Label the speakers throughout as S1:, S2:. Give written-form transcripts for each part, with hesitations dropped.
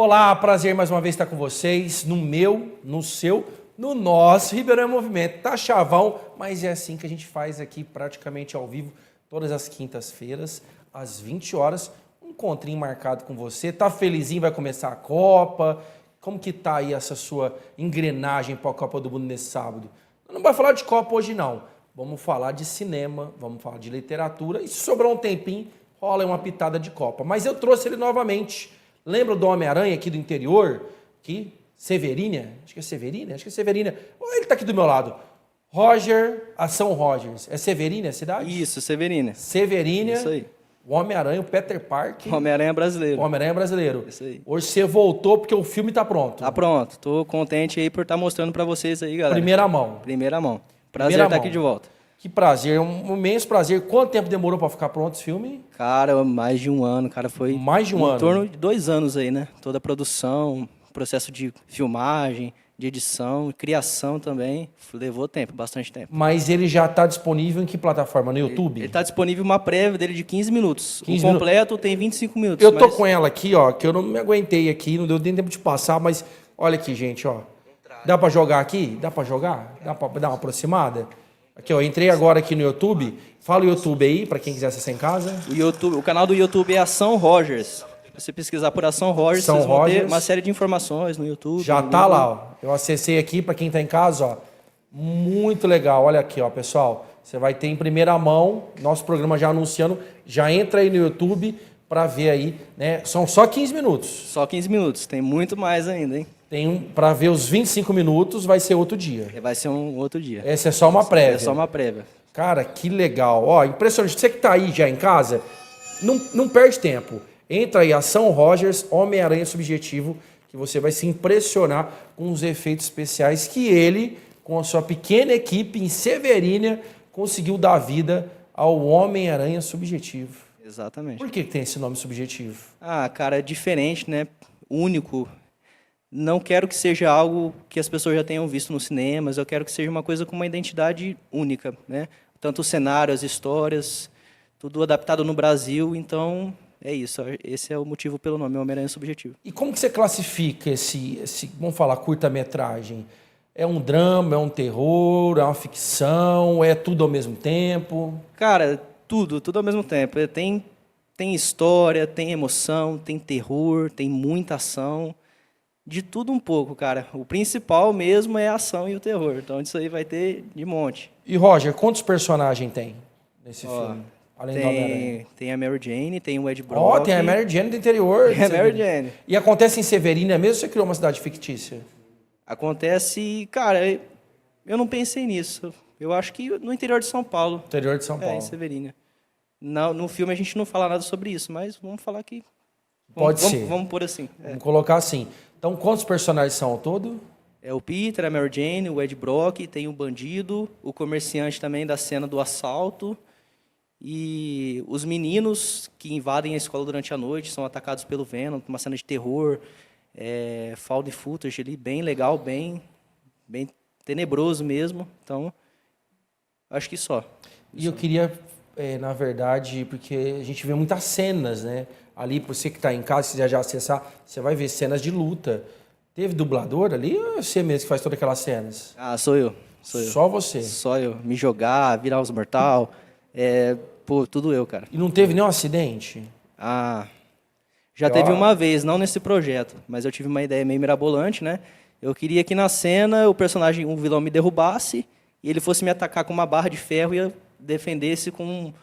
S1: Olá, prazer mais uma vez estar com vocês, no meu, no seu, no nosso Ribeirão em Movimento. Tá chavão, mas é assim que a gente faz aqui praticamente ao vivo, todas as quintas-feiras, às 20 horas. Um encontrinho marcado com você. Tá felizinho, vai começar a Copa. Como que tá aí essa sua engrenagem para a Copa do Mundo nesse sábado? Não vai falar de Copa hoje não. Vamos falar de cinema, vamos falar de literatura. E se sobrar um tempinho, rola uma pitada de Copa. Mas eu trouxe ele novamente. Lembra do Homem-Aranha aqui do interior? Aqui, Severínia? Acho que é Severínia? Acho que é Severínia. Ele tá aqui do meu lado. Roger, Ação Rogers. É Severínia a cidade?
S2: Isso, Severínia.
S1: Severínia.
S2: Isso aí.
S1: O Homem-Aranha, o Peter Parker.
S2: Homem-Aranha brasileiro.
S1: O Homem-Aranha brasileiro.
S2: Isso aí.
S1: Hoje você voltou porque o filme tá pronto.
S2: Tá pronto. Tô contente aí por estar mostrando pra vocês aí, galera.
S1: Primeira mão.
S2: Primeira mão. Prazer
S1: Primeira
S2: estar
S1: mão.
S2: aqui de volta.
S1: Que prazer, um imenso prazer. Quanto tempo demorou para ficar pronto esse filme?
S2: Cara, mais de um ano, cara. Foi
S1: Mais de um ano?
S2: Em torno de 2 anos aí, né? Toda a produção, processo de filmagem, de edição, criação também. Levou tempo, bastante tempo.
S1: Mas ele já está disponível em que plataforma? No YouTube?
S2: Ele tá disponível uma prévia dele de 15 minutos.
S1: 15
S2: o completo tem 25 minutos.
S1: Eu tô com ela aqui, ó, que eu não me aguentei aqui, não deu nem tempo de passar, mas olha aqui, gente, ó. Dá para jogar aqui? Dá para jogar? Dá para dar uma aproximada? Aqui, ó, entrei agora aqui no YouTube. Fala o YouTube aí, para quem quiser acessar em casa.
S2: O canal do YouTube é Ação Rogers. Se você pesquisar por Ação Rogers, vocês vão ter uma série de informações no YouTube.
S1: Já tá lá, ó. Eu acessei aqui para quem tá em casa, ó. Muito legal. Olha aqui, ó, pessoal. Você vai ter em primeira mão, nosso programa já anunciando. Já entra aí no YouTube para ver aí, né? São só 15 minutos.
S2: Só 15 minutos. Tem muito mais ainda, hein?
S1: Tem para ver os 25 minutos, vai ser outro dia.
S2: Vai ser um outro dia.
S1: Essa é só uma prévia.
S2: É só uma prévia.
S1: Cara, que legal. Ó, impressionante. Você que tá aí já em casa, não perde tempo. Entra aí, Ação Rogers, Homem-Aranha Subjetivo, que você vai se impressionar com os efeitos especiais que ele, com a sua pequena equipe em Severínia, conseguiu dar vida ao Homem-Aranha Subjetivo.
S2: Exatamente.
S1: Por que tem esse nome Subjetivo?
S2: Ah, cara, é diferente, né? Único. Não quero que seja algo que as pessoas já tenham visto nos cinemas, eu quero que seja uma coisa com uma identidade única, né? Tanto o cenário, as histórias, tudo adaptado no Brasil, então é isso. Esse é o motivo pelo nome, Homem-Aranha Subjetivo.
S1: E como que você classifica esse, vamos falar, curta-metragem? É um drama, é um terror, é uma ficção, é tudo ao mesmo tempo?
S2: Cara, tudo ao mesmo tempo. Tem história, tem emoção, tem terror, tem muita ação. De tudo um pouco, cara. O principal mesmo é a ação e o terror. Então isso aí vai ter de monte.
S1: E, Roger, quantos personagens tem nesse filme? Além do Homem-Aranha?
S2: Tem a Mary Jane, tem o Ed Brock.
S1: Ó, tem a Mary Jane do interior.
S2: Tem a Mary Jane.
S1: E acontece em Severínia mesmo ou você criou uma cidade fictícia?
S2: Acontece, cara, eu não pensei nisso. Eu acho que no interior de São Paulo.
S1: Interior de São Paulo.
S2: Em Severínia. No filme a gente não fala nada sobre isso, mas vamos falar que...
S1: Pode ser.
S2: Vamos pôr assim.
S1: Vamos colocar assim. Então, quantos personagens são ao todo?
S2: É o Peter, a Mary Jane, o Ed Brock, tem o bandido, o comerciante também da cena do assalto e os meninos que invadem a escola durante a noite, são atacados pelo Venom, uma cena de terror, found footage ali, bem legal, bem tenebroso mesmo. Então, acho que só.
S1: E eu queria, na verdade, porque a gente vê muitas cenas, né? Ali, você que está em casa, se quiser já acessar, você vai ver cenas de luta. Teve dublador ali ou é você mesmo que faz todas aquelas cenas?
S2: Ah, sou eu.
S1: Só você?
S2: Só eu. Me jogar, virar os mortal, tudo eu, cara.
S1: E não teve nenhum acidente?
S2: Ah, já teve uma vez, não nesse projeto, mas eu tive uma ideia meio mirabolante, né? Eu queria que na cena o vilão me derrubasse e ele fosse me atacar com uma barra de ferro e eu defendesse com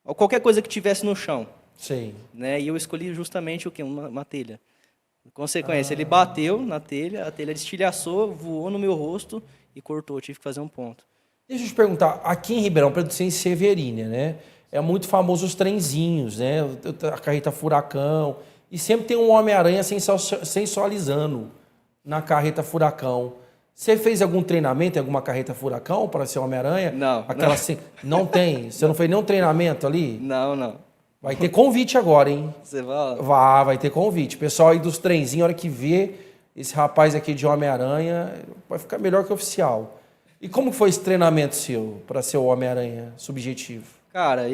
S2: qualquer coisa que tivesse no chão.
S1: Sim.
S2: Né? E eu escolhi justamente o quê? Uma telha. Em consequência, ele bateu na telha, a telha estilhaçou, voou no meu rosto e cortou. Eu tive que fazer um ponto.
S1: Deixa eu te perguntar, aqui em Ribeirão Preto, em Severínia, né? É muito famoso os trenzinhos, né? A carreta furacão. E sempre tem um Homem-Aranha sensualizando na carreta furacão. Você fez algum treinamento em alguma carreta furacão para ser Homem-Aranha?
S2: Não.
S1: Não tem? Você não fez nenhum treinamento ali?
S2: Não.
S1: Vai ter convite agora, hein?
S2: Você vai?
S1: Vai ter convite. Pessoal aí dos trenzinhos, a hora que vê esse rapaz aqui de Homem-Aranha, vai ficar melhor que oficial. E como foi esse treinamento seu para ser o Homem-Aranha Subjetivo?
S2: Cara,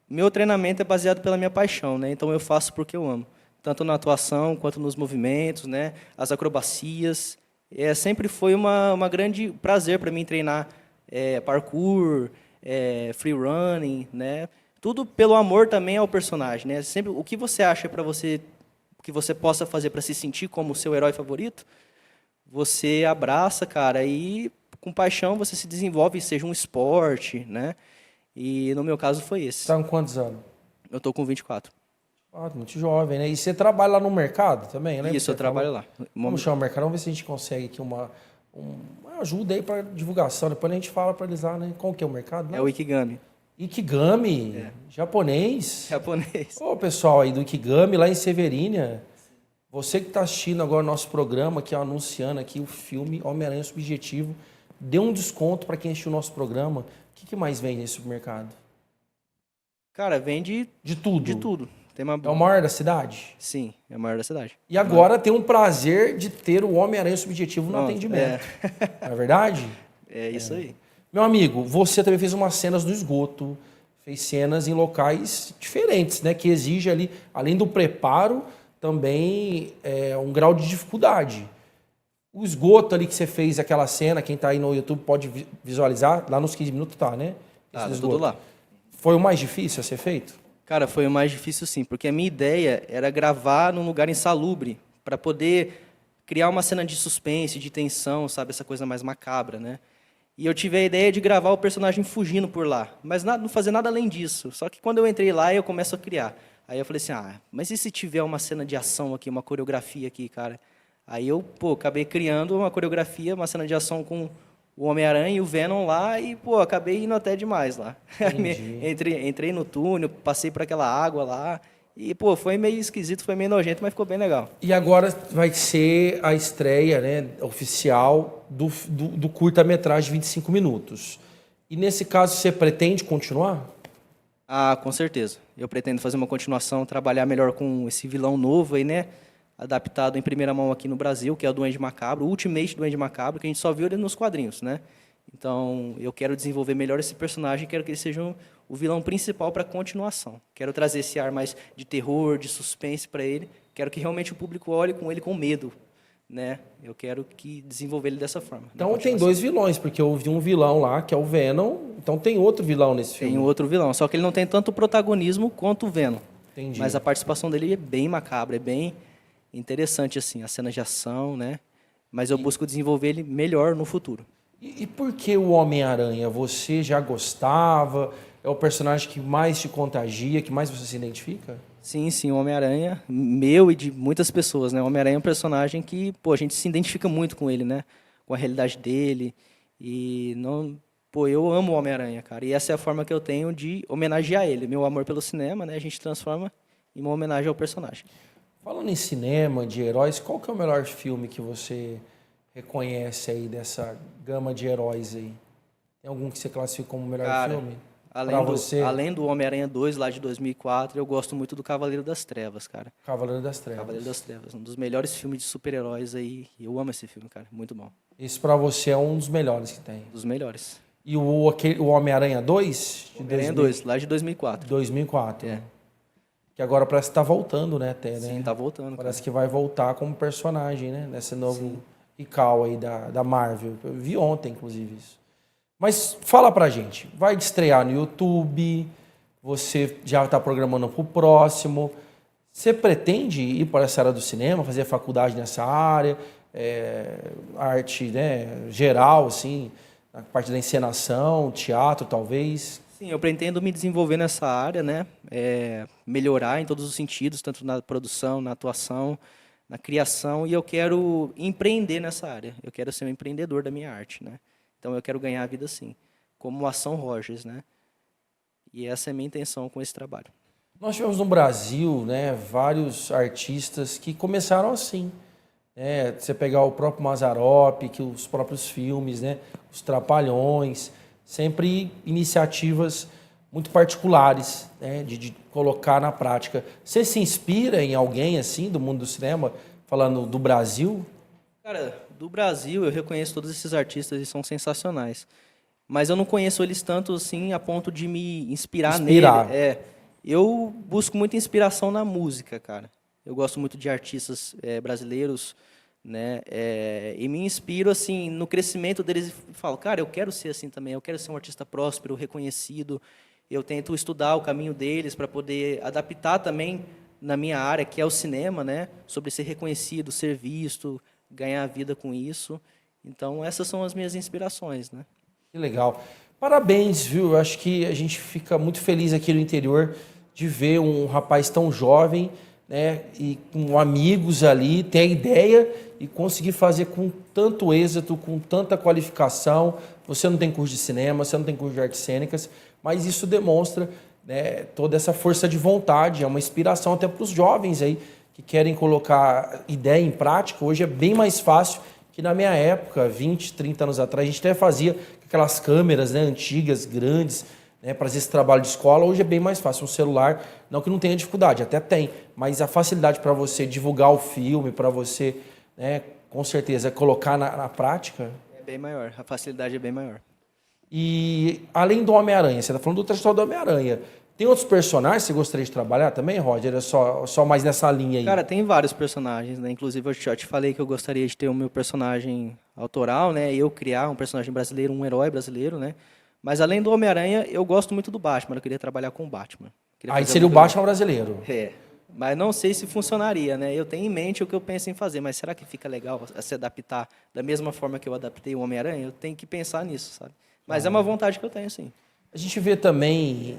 S2: meu treinamento é baseado pela minha paixão, né? Então eu faço porque eu amo. tanto na atuação quanto nos movimentos, né? As acrobacias. Sempre foi uma grande prazer para mim treinar parkour, free running, né? Tudo pelo amor também ao personagem, né? Sempre o que você acha para você que você possa fazer para se sentir como o seu herói favorito, você abraça, cara, e com paixão você se desenvolve, seja um esporte, né? E no meu caso foi esse.
S1: Tá com quantos anos?
S2: Eu tô com 24.
S1: Ah, muito jovem, né? E você trabalha lá no mercado também, né?
S2: Isso, eu trabalho lá.
S1: Como chama o mercado? Vamos ver se a gente consegue aqui uma ajuda aí para divulgação. Depois a gente fala para eles lá, né? Qual que é o mercado?
S2: É o Ikigami.
S1: Ikigami, japonês.
S2: Japonês.
S1: Ô, pessoal aí do Ikigami, lá em Severínia, você que está assistindo agora o nosso programa, aqui anunciando aqui o filme Homem-Aranha Subjetivo, dê um desconto para quem assistiu o nosso programa. O que mais vende nesse supermercado?
S2: Cara, vende
S1: de tudo.
S2: De tudo. Tem uma...
S1: É o maior da cidade?
S2: Sim, é o maior da cidade.
S1: E agora tem um prazer de ter o Homem-Aranha Subjetivo no atendimento. Não é verdade?
S2: É isso aí.
S1: Meu amigo, você também fez umas cenas no esgoto, fez cenas em locais diferentes, né? Que exige ali, além do preparo, também um grau de dificuldade. O esgoto ali que você fez aquela cena, quem tá aí no YouTube pode visualizar, lá nos 15 minutos tá, né?
S2: Tá tudo lá.
S1: Foi o mais difícil a ser feito?
S2: Cara, foi o mais difícil sim, porque a minha ideia era gravar num lugar insalubre, para poder criar uma cena de suspense, de tensão, sabe? Essa coisa mais macabra, né? E eu tive a ideia de gravar o personagem fugindo por lá, mas não fazer nada além disso. Só que quando eu entrei lá, eu começo a criar. Aí eu falei assim, mas e se tiver uma cena de ação aqui, uma coreografia aqui, cara? Aí eu, acabei criando uma coreografia, uma cena de ação com o Homem-Aranha e o Venom lá e, acabei indo até demais lá. Entrei no túnel, passei por aquela água lá e, foi meio esquisito, foi meio nojento, mas ficou bem legal.
S1: E agora vai ser a estreia, né, oficial do curta-metragem de 25 minutos. E nesse caso, você pretende continuar?
S2: Ah, com certeza. Eu pretendo fazer uma continuação, trabalhar melhor com esse vilão novo aí, né? Adaptado em primeira mão aqui no Brasil, que é o Duende Macabro, o Ultimate Duende Macabro, que a gente só viu ele nos quadrinhos, né? Então, eu quero desenvolver melhor esse personagem, quero que ele seja o vilão principal para a continuação. Quero trazer esse ar mais de terror, de suspense para ele. Quero que realmente o público olhe com ele com medo, né? Eu quero desenvolver ele dessa forma.
S1: Então tem dois vilões, porque eu vi um vilão lá, que é o Venom, então tem outro vilão nesse filme.
S2: Tem outro vilão, só que ele não tem tanto protagonismo quanto o Venom.
S1: Entendi.
S2: Mas a participação dele é bem macabra, é bem interessante, assim, as cenas de ação, né? Mas eu busco desenvolver ele melhor no futuro.
S1: E por que o Homem-Aranha? Você já gostava? É o personagem que mais te contagia, que mais você se identifica?
S2: Sim, o Homem-Aranha, meu e de muitas pessoas, né? O Homem-Aranha é um personagem que, a gente se identifica muito com ele, né? Com a realidade dele. E eu amo o Homem-Aranha, cara. E essa é a forma que eu tenho de homenagear ele. Meu amor pelo cinema, né? A gente transforma em uma homenagem ao personagem.
S1: Falando em cinema, de heróis, qual que é o melhor filme que você reconhece aí dessa gama de heróis aí? Tem algum que você classifica como o melhor filme?
S2: Além do Homem-Aranha 2, lá de 2004, eu gosto muito do Cavaleiro das Trevas, cara.
S1: Cavaleiro das Trevas.
S2: Cavaleiro das Trevas, um dos melhores filmes de super-heróis aí. Eu amo esse filme, cara. Muito bom.
S1: Esse pra você é um dos melhores que tem?
S2: Dos melhores.
S1: E o Homem-Aranha 2?
S2: Homem-Aranha 2, lá de 2004.
S1: 2004.
S2: É.
S1: Que agora parece que tá voltando, né? Até,
S2: Sim,
S1: né?
S2: tá voltando.
S1: Parece que vai voltar como personagem, né? Nesse novo Ical aí da Marvel. Eu vi ontem, inclusive, isso. Mas fala pra gente, vai estrear no YouTube, você já está programando pro próximo, você pretende ir para essa área do cinema, fazer faculdade nessa área, arte, né, geral, assim, a parte da encenação, teatro, talvez?
S2: Sim, eu pretendo me desenvolver nessa área, né, melhorar em todos os sentidos, tanto na produção, na atuação, na criação, e eu quero empreender nessa área, eu quero ser um empreendedor da minha arte, né. Então, eu quero ganhar a vida assim, como o Ação Rogers, né? E essa é a minha intenção com esse trabalho.
S1: Nós tivemos no Brasil, né, vários artistas que começaram assim. Né? Você pegar o próprio Mazzaropi, que os próprios filmes, né, os Trapalhões, sempre iniciativas muito particulares, né, de colocar na prática. Você se inspira em alguém assim do mundo do cinema, falando do Brasil?
S2: Cara, do Brasil, eu reconheço todos esses artistas e são sensacionais. Mas eu não conheço eles tanto assim a ponto de me inspirar nele. Eu busco muita inspiração na música, cara. Eu gosto muito de artistas brasileiros, né? E me inspiro assim no crescimento deles e falo, cara, eu quero ser assim também. Eu quero ser um artista próspero, reconhecido. Eu tento estudar o caminho deles para poder adaptar também na minha área, que é o cinema, né? Sobre ser reconhecido, ser visto, ganhar vida com isso. Então, essas são as minhas inspirações, né?
S1: Que legal. Parabéns, viu? Eu acho que a gente fica muito feliz aqui no interior de ver um rapaz tão jovem, né? E com amigos ali, ter a ideia e conseguir fazer com tanto êxito, com tanta qualificação. Você não tem curso de cinema, você não tem curso de artes cênicas, mas isso demonstra, né, toda essa força de vontade, é uma inspiração até para os jovens aí que querem colocar ideia em prática. Hoje é bem mais fácil que na minha época, 20, 30 anos atrás, a gente até fazia aquelas câmeras, né, antigas, grandes, né, para esse trabalho de escola. Hoje é bem mais fácil. Um celular, não que não tenha dificuldade, até tem, mas a facilidade para você divulgar o filme, para você, né, com certeza, colocar na prática...
S2: É bem maior, a facilidade é bem maior.
S1: E além do Homem-Aranha, você está falando do trajetório do Homem-Aranha, tem outros personagens que você gostaria de trabalhar também, Roger? É só mais nessa linha aí?
S2: Cara, tem vários personagens, né? Inclusive, eu já te falei que eu gostaria de ter o meu personagem autoral, né? Eu criar um personagem brasileiro, um herói brasileiro, né? Mas além do Homem-Aranha, eu gosto muito do Batman. Eu queria trabalhar com o Batman.
S1: Aí seria o Batman brasileiro.
S2: Mas não sei se funcionaria, né? Eu tenho em mente o que eu penso em fazer, mas será que fica legal se adaptar da mesma forma que eu adaptei o Homem-Aranha? Eu tenho que pensar nisso, sabe? Mas é uma vontade que eu tenho, sim.
S1: A gente vê também,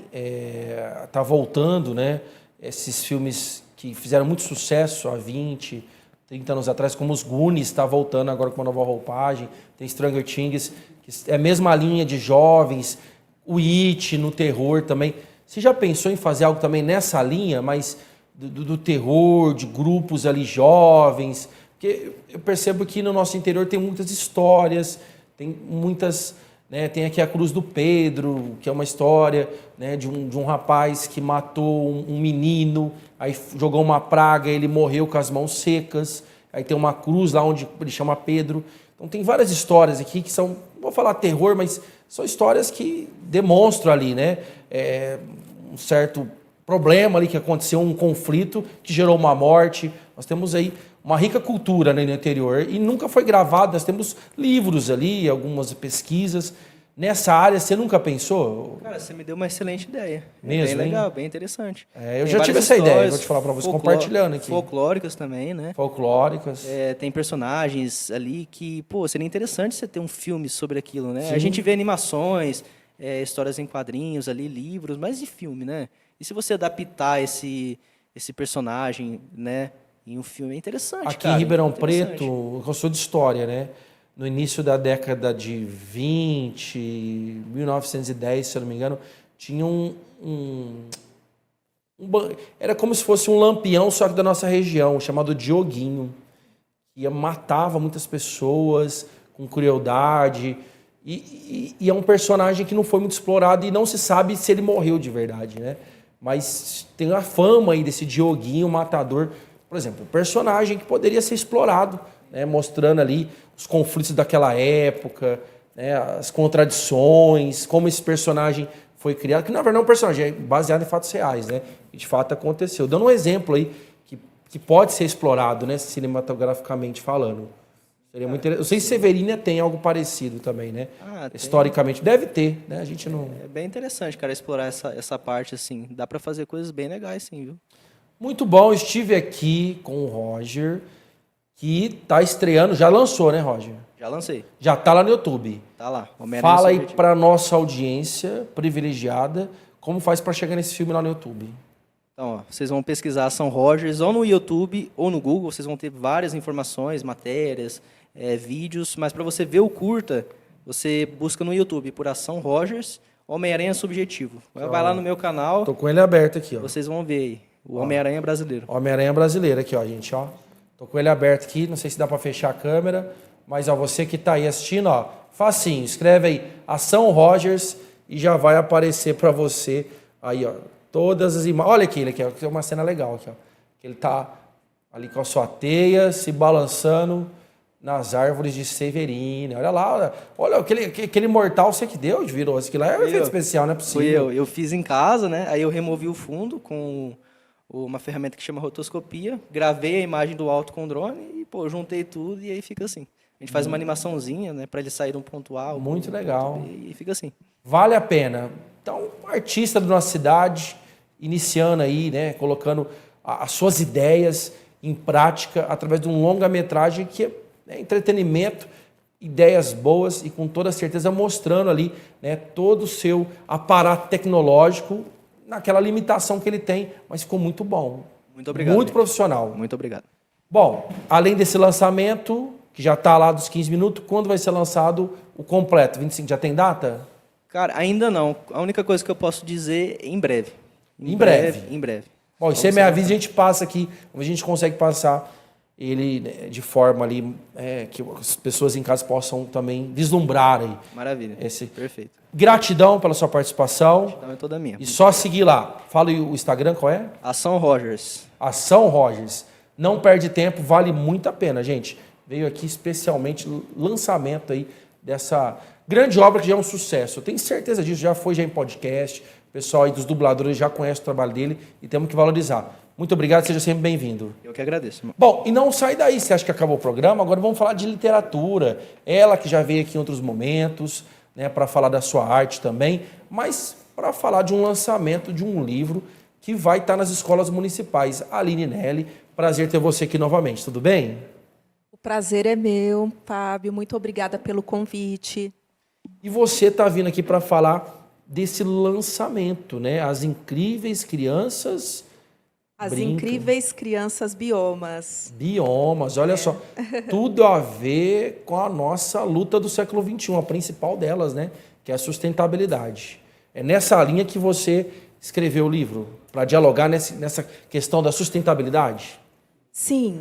S1: tá voltando, né, esses filmes que fizeram muito sucesso há 20, 30 anos atrás, como os Goonies, está voltando agora com uma nova roupagem, tem Stranger Things, que é a mesma linha de jovens, o It no terror também. Você já pensou em fazer algo também nessa linha, mas do terror, de grupos ali jovens? Porque eu percebo que no nosso interior tem muitas histórias, tem muitas... né, tem aqui a Cruz do Pedro, que é uma história, né, de um rapaz que matou um menino, aí jogou uma praga, ele morreu com as mãos secas. Aí tem uma cruz lá onde ele chama Pedro. Então tem várias histórias aqui que são, não vou falar terror, mas são histórias que demonstram ali, né, um certo problema ali que aconteceu, um conflito que gerou uma morte. Nós temos aí uma rica cultura, né, no interior e nunca foi gravado. Nós temos livros ali, algumas pesquisas. Nessa área, você nunca pensou?
S2: Cara, você me deu uma excelente ideia.
S1: Mesmo,
S2: bem legal,
S1: hein?
S2: bem interessante.
S1: Eu já tive essa ideia, vou te falar para você, compartilhando aqui.
S2: Folclóricas também, né?
S1: Folclóricas.
S2: Tem personagens ali que, pô, seria interessante você ter um filme sobre aquilo, né?
S1: Sim.
S2: A gente vê animações, histórias em quadrinhos ali, livros, mas e filme, né? E se você adaptar esse personagem, né, em um filme, é interessante,
S1: aqui
S2: cara,
S1: em Ribeirão Preto, eu sou de história, né? No início da década de 20, 1910, se eu não me engano, tinha era como se fosse um lampião, só que da nossa região, chamado Dioguinho. Que matava muitas pessoas com crueldade. E é um personagem que não foi muito explorado e não se sabe se ele morreu de verdade, né? Mas tem a fama aí desse Dioguinho matador. Por exemplo, um personagem que poderia ser explorado, né, mostrando ali os conflitos daquela época, né, as contradições, como esse personagem foi criado, que na verdade é um personagem baseado em fatos reais, né, e de fato aconteceu. Dando um exemplo aí que pode ser explorado, né, cinematograficamente falando. Seria muito interessante. Eu sei se Severina tem algo parecido também, né? Historicamente deve ter, né? A gente não.
S2: É bem interessante, cara, explorar essa parte assim. Dá para fazer coisas bem legais, sim, viu?
S1: Muito bom, estive aqui com o Roger, que está estreando, já lançou, né, Roger?
S2: Já lancei.
S1: Já está lá no YouTube.
S2: Tá lá.
S1: Fala aí para nossa audiência privilegiada, como faz para chegar nesse filme lá no YouTube.
S2: Então, ó, vocês vão pesquisar São Rogers ou no YouTube ou no Google, vocês vão ter várias informações, matérias, vídeos, mas para você ver o curta, você busca no YouTube por Ação Rogers, Homem-Aranha Subjetivo. Vai lá no meu canal.
S1: Tô com ele aberto aqui, ó.
S2: Vocês vão ver aí. O Homem-Aranha brasileiro.
S1: Homem-Aranha brasileiro aqui, ó, gente, ó. Tô com ele aberto aqui, não sei se dá para fechar a câmera, mas ó, você que tá aí assistindo, ó, facinho, escreve aí Ação Rogers e já vai aparecer para você aí, ó, todas as imagens. Olha aqui, ó, que é uma cena legal aqui, ó. Ele tá ali com a sua teia se balançando nas árvores de Severina. Olha lá, olha aquele mortal, você que deu, virou. Aquilo lá é um efeito especial, não é possível.
S2: Eu fiz em casa, né? Aí eu removi o fundo com uma ferramenta que chama rotoscopia, gravei a imagem do alto com o drone e, pô, juntei tudo e aí fica assim. A gente faz uma animaçãozinha, né, para ele sair de um ponto A ao
S1: Muito
S2: ponto
S1: legal.
S2: B, e fica assim.
S1: Vale a pena. Então, artista da nossa cidade, iniciando aí, né, colocando as suas ideias em prática através de um longa-metragem que é entretenimento, ideias boas e com toda certeza mostrando ali, né, todo o seu aparato tecnológico naquela limitação que ele tem, mas ficou muito bom.
S2: Muito obrigado.
S1: Muito
S2: gente.
S1: profissional.
S2: Muito obrigado.
S1: Bom, além desse lançamento, que já está lá dos 15 minutos, quando vai ser lançado o completo? 25, já tem data?
S2: Cara, ainda não. A única coisa que eu posso dizer, em breve.
S1: Em breve?
S2: Em breve.
S1: Bom, e você me avisa, a gente passa aqui, a gente consegue passar ele, né, de forma ali que as pessoas em casa possam também vislumbrar aí.
S2: Maravilha.
S1: Esse.
S2: Perfeito.
S1: Gratidão pela sua participação.
S2: Então é toda minha.
S1: E só seguir lá. Fala aí o Instagram, qual é?
S2: Ação Rogers.
S1: Ação Rogers. Não perde tempo, vale muito a pena, gente. Veio aqui especialmente lançamento aí dessa grande obra que já é um sucesso. Eu tenho certeza disso, já foi em podcast. O pessoal aí dos dubladores já conhece o trabalho dele e temos que valorizar. Muito obrigado, seja sempre bem-vindo.
S2: Eu que agradeço, irmão.
S1: Bom, e não sai daí, você acha que acabou o programa? Agora vamos falar de literatura. Ela que já veio aqui em outros momentos, né, para falar da sua arte também, mas para falar de um lançamento de um livro que vai estar nas escolas municipais. Aline Nelly, prazer ter você aqui novamente, tudo bem?
S3: O prazer é meu, Fábio. Muito obrigada pelo convite.
S1: E você está vindo aqui para falar desse lançamento, né? As Incríveis Crianças...
S3: As
S1: Brincam.
S3: Incríveis Crianças Biomas.
S1: Biomas, olha só, tudo a ver com a nossa luta do século XXI, a principal delas, né? Que é a sustentabilidade. É nessa linha que você escreveu o livro, para dialogar nessa questão da sustentabilidade?
S3: Sim,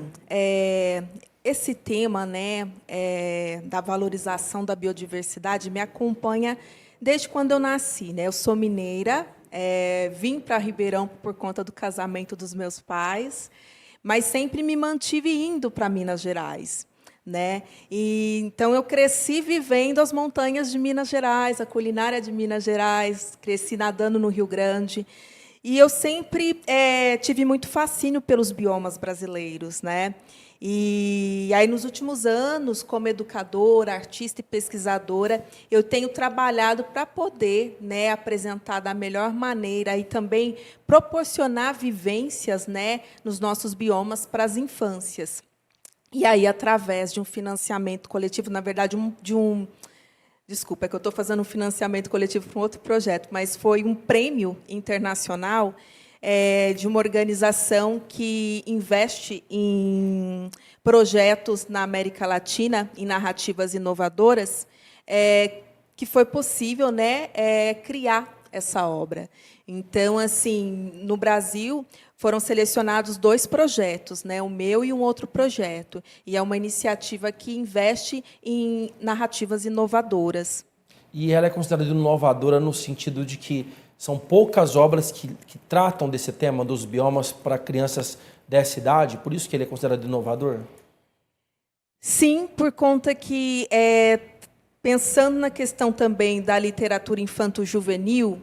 S3: esse tema, né, da valorização da biodiversidade me acompanha desde quando eu nasci, né? Eu sou mineira. Vim para Ribeirão por conta do casamento dos meus pais, mas sempre me mantive indo para Minas Gerais, né? E então eu cresci vivendo as montanhas de Minas Gerais, a culinária de Minas Gerais, cresci nadando no Rio Grande. E eu sempre tive muito fascínio pelos biomas brasileiros, né? E aí, nos últimos anos, como educadora, artista e pesquisadora, eu tenho trabalhado para poder, né, apresentar da melhor maneira e também proporcionar vivências, né, nos nossos biomas para as infâncias. E aí, através de um financiamento coletivo, na verdade, desculpa, é que eu estou fazendo um financiamento coletivo para um outro projeto, mas foi um prêmio internacional de uma organização que investe em projetos na América Latina, em narrativas inovadoras, que foi possível, né, criar essa obra. Então, assim, no Brasil, foram selecionados 2 projetos, né, o meu e um outro projeto. E é uma iniciativa que investe em narrativas inovadoras.
S1: E ela é considerada inovadora no sentido de que são poucas obras que tratam desse tema dos biomas para crianças dessa idade, por isso que ele é considerado inovador?
S3: Sim, por conta que, pensando na questão também da literatura infanto-juvenil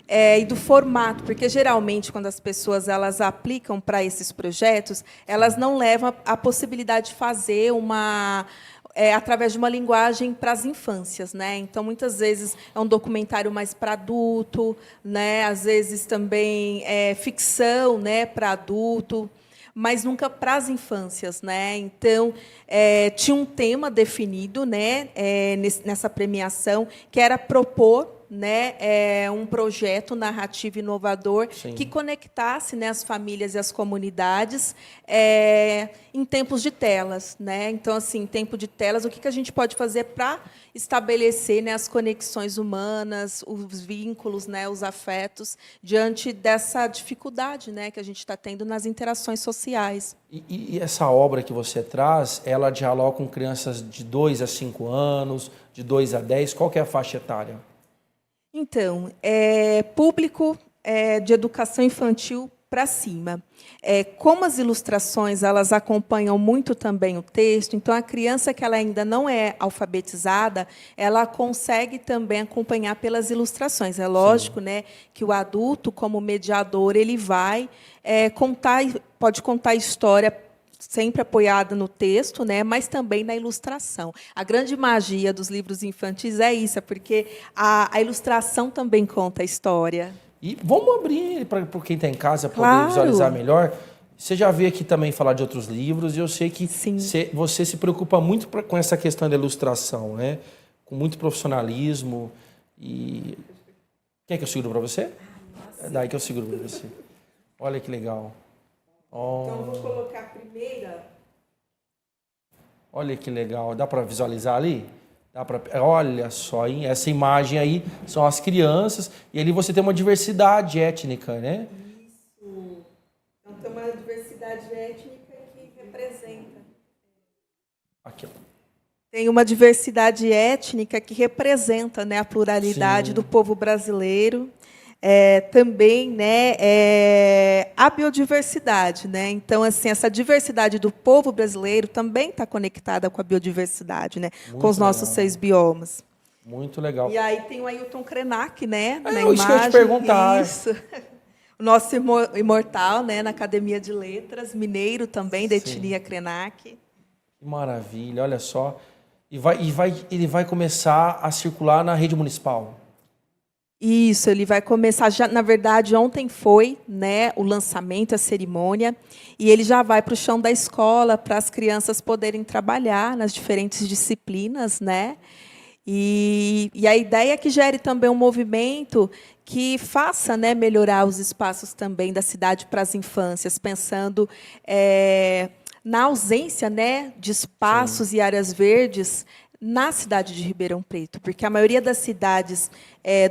S3: e do formato, porque, geralmente, quando as pessoas elas aplicam para esses projetos, elas não levam a possibilidade de fazer através de uma linguagem para as infâncias, né? Então, muitas vezes é um documentário mais para adulto, né? Às vezes também é ficção, né, para adulto, mas nunca para as infâncias, né? Então, tinha um tema definido, né, nessa premiação, que era propor, né, um projeto narrativo inovador. Sim. Que conectasse, né, as famílias e as comunidades em tempos de telas, né? Então, assim, em tempo de telas, o que a gente pode fazer para estabelecer, né, as conexões humanas, os vínculos, né, os afetos, diante dessa dificuldade, né, que a gente está tendo nas interações sociais.
S1: E essa obra que você traz, ela dialoga com crianças de 2 a 5 anos, de 2 a 10, qual que é a faixa etária?
S3: Então, público de educação infantil para cima. Como as ilustrações elas acompanham muito também o texto, então a criança que ela ainda não é alfabetizada, ela consegue também acompanhar pelas ilustrações. É lógico, né, que o adulto, como mediador, ele vai pode contar a história sempre apoiada no texto, né, mas também na ilustração. A grande magia dos livros infantis é isso, porque a ilustração também conta a história.
S1: E vamos abrir ele para quem está em casa poder
S3: Claro.
S1: visualizar melhor. Você já veio aqui também falar de outros livros, e eu sei que
S3: Sim.
S1: você se preocupa muito com essa questão da ilustração, né? Com muito profissionalismo. E quer que eu seguro para você? É daí que eu seguro para você. Olha que legal.
S3: Então, vou colocar a primeira.
S1: Olha que legal. Dá para visualizar ali? Olha só, hein? Essa imagem aí são as crianças, e ali você tem uma diversidade étnica, né?
S3: Isso. Então, tem uma diversidade étnica que representa.
S1: Aqui, ó.
S3: Tem uma diversidade étnica que representa, né, a pluralidade
S1: Sim.
S3: do povo brasileiro. Também, né, a biodiversidade, né? Então, assim, essa diversidade do povo brasileiro também está conectada com a biodiversidade, né?
S1: Muito
S3: Com os nossos
S1: legal.
S3: 6 biomas.
S1: Muito legal.
S3: E aí tem o Ailton Krenak, né? Na
S1: isso que eu ia te perguntar.
S3: Isso. O nosso imortal, né? Na Academia de Letras, mineiro também, da etnia Krenak.
S1: Que maravilha, olha só. Ele vai começar a circular na rede municipal.
S3: Isso, ele vai começar já, na verdade, ontem foi, né, o lançamento, a cerimônia, e ele já vai para o chão da escola para as crianças poderem trabalhar nas diferentes disciplinas, né? E a ideia é que gere também um movimento que faça, né, melhorar os espaços também da cidade para as infâncias, pensando na ausência, né, de espaços e áreas verdes na cidade de Ribeirão Preto, porque a maioria das cidades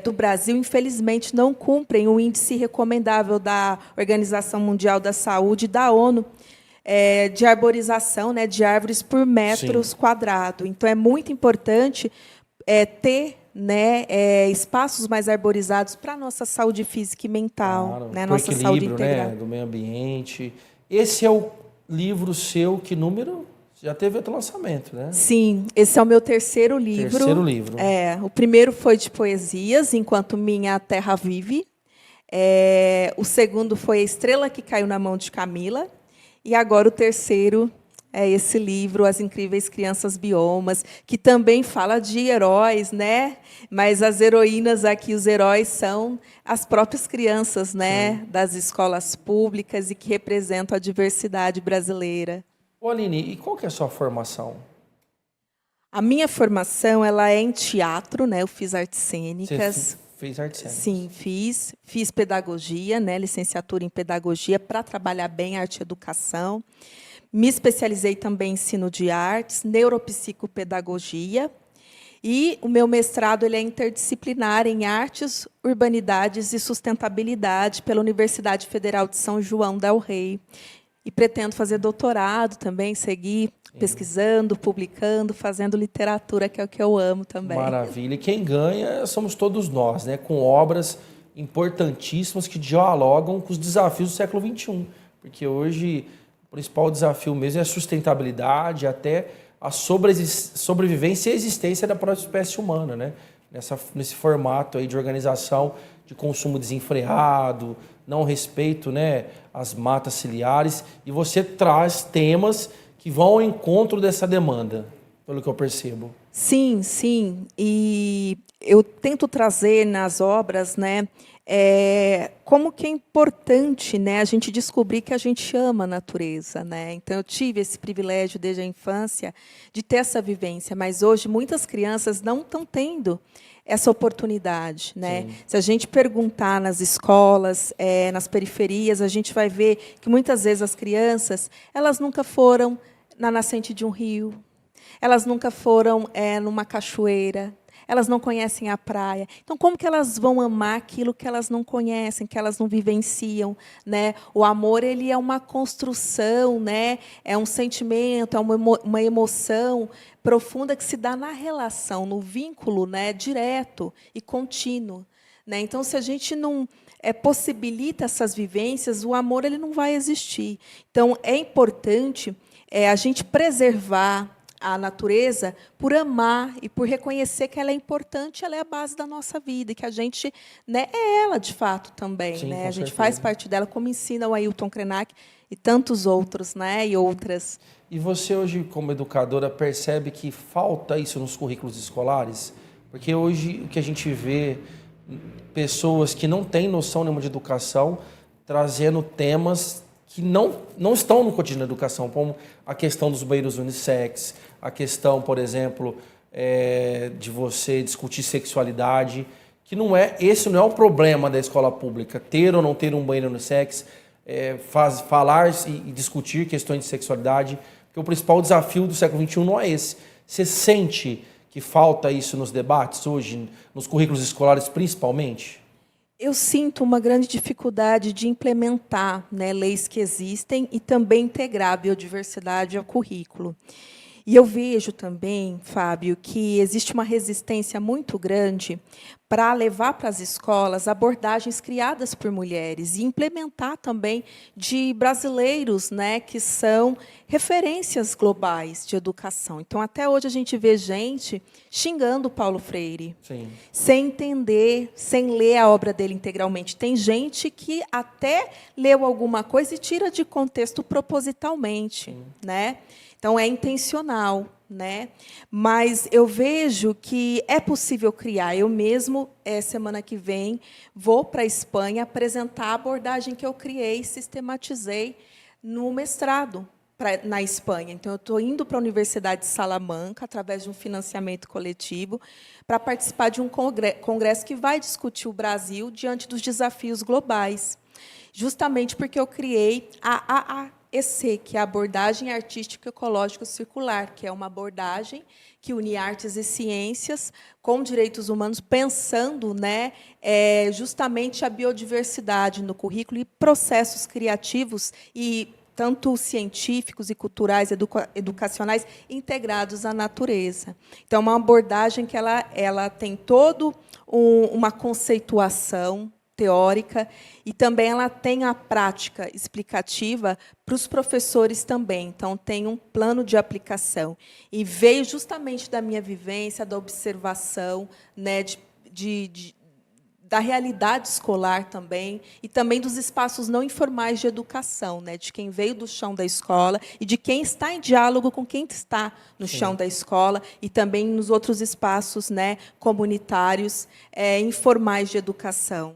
S3: do Brasil, infelizmente, não cumprem o índice recomendável da Organização Mundial da Saúde e da ONU de arborização, né, de árvores por metros quadrados. Então, é muito importante ter, né, espaços mais arborizados para a nossa saúde física e mental,
S1: Claro,
S3: né,
S1: pro
S3: nossa saúde
S1: equilíbrio,
S3: integral.
S1: né, do meio ambiente. Esse é o livro seu, que número? Já teve outro lançamento, né?
S3: Sim, esse é o meu terceiro livro.
S1: Terceiro livro.
S3: O primeiro foi de poesias, Enquanto Minha Terra Vive. O segundo foi A Estrela que Caiu na Mão de Camila. E agora o terceiro é esse livro, As Incríveis Crianças Biomas, que também fala de heróis, né? Mas as heroínas aqui, os heróis são as próprias crianças, né? Das escolas públicas e que representam a diversidade brasileira.
S1: Ô, Aline, e qual que é a sua formação?
S3: A minha formação ela é em teatro, né? Eu fiz artes cênicas.
S1: Você fez artes cênicas?
S3: Sim, fiz pedagogia, né? Licenciatura em pedagogia para trabalhar bem arte e educação. Me especializei também em ensino de artes, neuropsicopedagogia. E o meu mestrado ele é interdisciplinar em artes, urbanidades e sustentabilidade pela Universidade Federal de São João del Rei. E pretendo fazer doutorado também, seguir pesquisando, publicando, fazendo literatura, que é o que eu amo também.
S1: Maravilha. E quem ganha somos todos nós, né? Com obras importantíssimas que dialogam com os desafios do século XXI. Porque hoje o principal desafio mesmo é a sustentabilidade, até a sobrevivência e a existência da própria espécie humana, né? Nesse formato aí de organização de consumo desenfreado, não respeito, né, às matas ciliares, e você traz temas que vão ao encontro dessa demanda, pelo que eu percebo.
S3: Sim, sim. E eu tento trazer nas obras, né, como que é importante, né, a gente descobrir que a gente ama a natureza, né? Então eu tive esse privilégio desde a infância de ter essa vivência, mas hoje muitas crianças não estão tendo essa oportunidade, né?
S1: Sim.
S3: Se a gente perguntar nas escolas, nas periferias, a gente vai ver que muitas vezes as crianças elas nunca foram na nascente de um rio, elas nunca foram numa cachoeira, elas não conhecem a praia. Então, como que elas vão amar aquilo que elas não conhecem, que elas não vivenciam, né? O amor ele é uma construção, né? É um sentimento, é uma emoção profunda que se dá na relação, no vínculo, né? Direto e contínuo, né? Então, se a gente não possibilita essas vivências, o amor ele não vai existir. Então, é importante a gente preservar a natureza por amar e por reconhecer que ela é importante, ela é a base da nossa vida, e que a gente, né, é ela, de fato, também.
S1: Sim,
S3: né?
S1: com
S3: A gente
S1: certeza.
S3: faz parte dela, como ensina o Ailton Krenak e tantos outros, né, e outras.
S1: E você hoje, como educadora, percebe que falta isso nos currículos escolares? Porque hoje o que a gente vê, pessoas que não têm noção nenhuma de educação, trazendo temas que não estão no cotidiano da educação, como a questão dos banheiros unissex, a questão, por exemplo, de você discutir sexualidade, que esse não é o problema da escola pública, ter ou não ter um banheiro unissex, falar e discutir questões de sexualidade, porque o principal desafio do século XXI não é esse. Você sente que falta isso nos debates hoje, nos currículos escolares principalmente?
S3: Eu sinto uma grande dificuldade de implementar, né, leis que existem e também integrar a biodiversidade ao currículo. E eu vejo também, Fábio, que existe uma resistência muito grande para levar para as escolas abordagens criadas por mulheres e implementar também de brasileiros, né, que são referências globais de educação. Então, até hoje, a gente vê gente xingando Paulo Freire,
S1: Sim.
S3: sem entender, sem ler a obra dele integralmente. Tem gente que até leu alguma coisa e tira de contexto propositalmente, né? Então, é intencional, né? Mas eu vejo que é possível criar. Eu mesmo, semana que vem, vou para a Espanha apresentar a abordagem que eu criei, sistematizei no mestrado na Espanha. Então, eu estou indo para a Universidade de Salamanca, através de um financiamento coletivo, para participar de um congresso que vai discutir o Brasil diante dos desafios globais. Justamente porque eu criei a AEC, que é a abordagem artística ecológica circular, que é uma abordagem que une artes e ciências com direitos humanos, pensando, né, justamente a biodiversidade no currículo e processos criativos e tanto científicos e culturais, educacionais, integrados à natureza. Então, uma abordagem que ela tem todo uma conceituação teórica e também ela tem a prática explicativa para os professores também. Então, tem um plano de aplicação. E veio justamente da minha vivência, da observação, né, da realidade escolar também, e também dos espaços não informais de educação, né, de quem veio do chão da escola e de quem está em diálogo com quem está no chão da escola e também nos outros espaços, né, comunitários, informais de educação.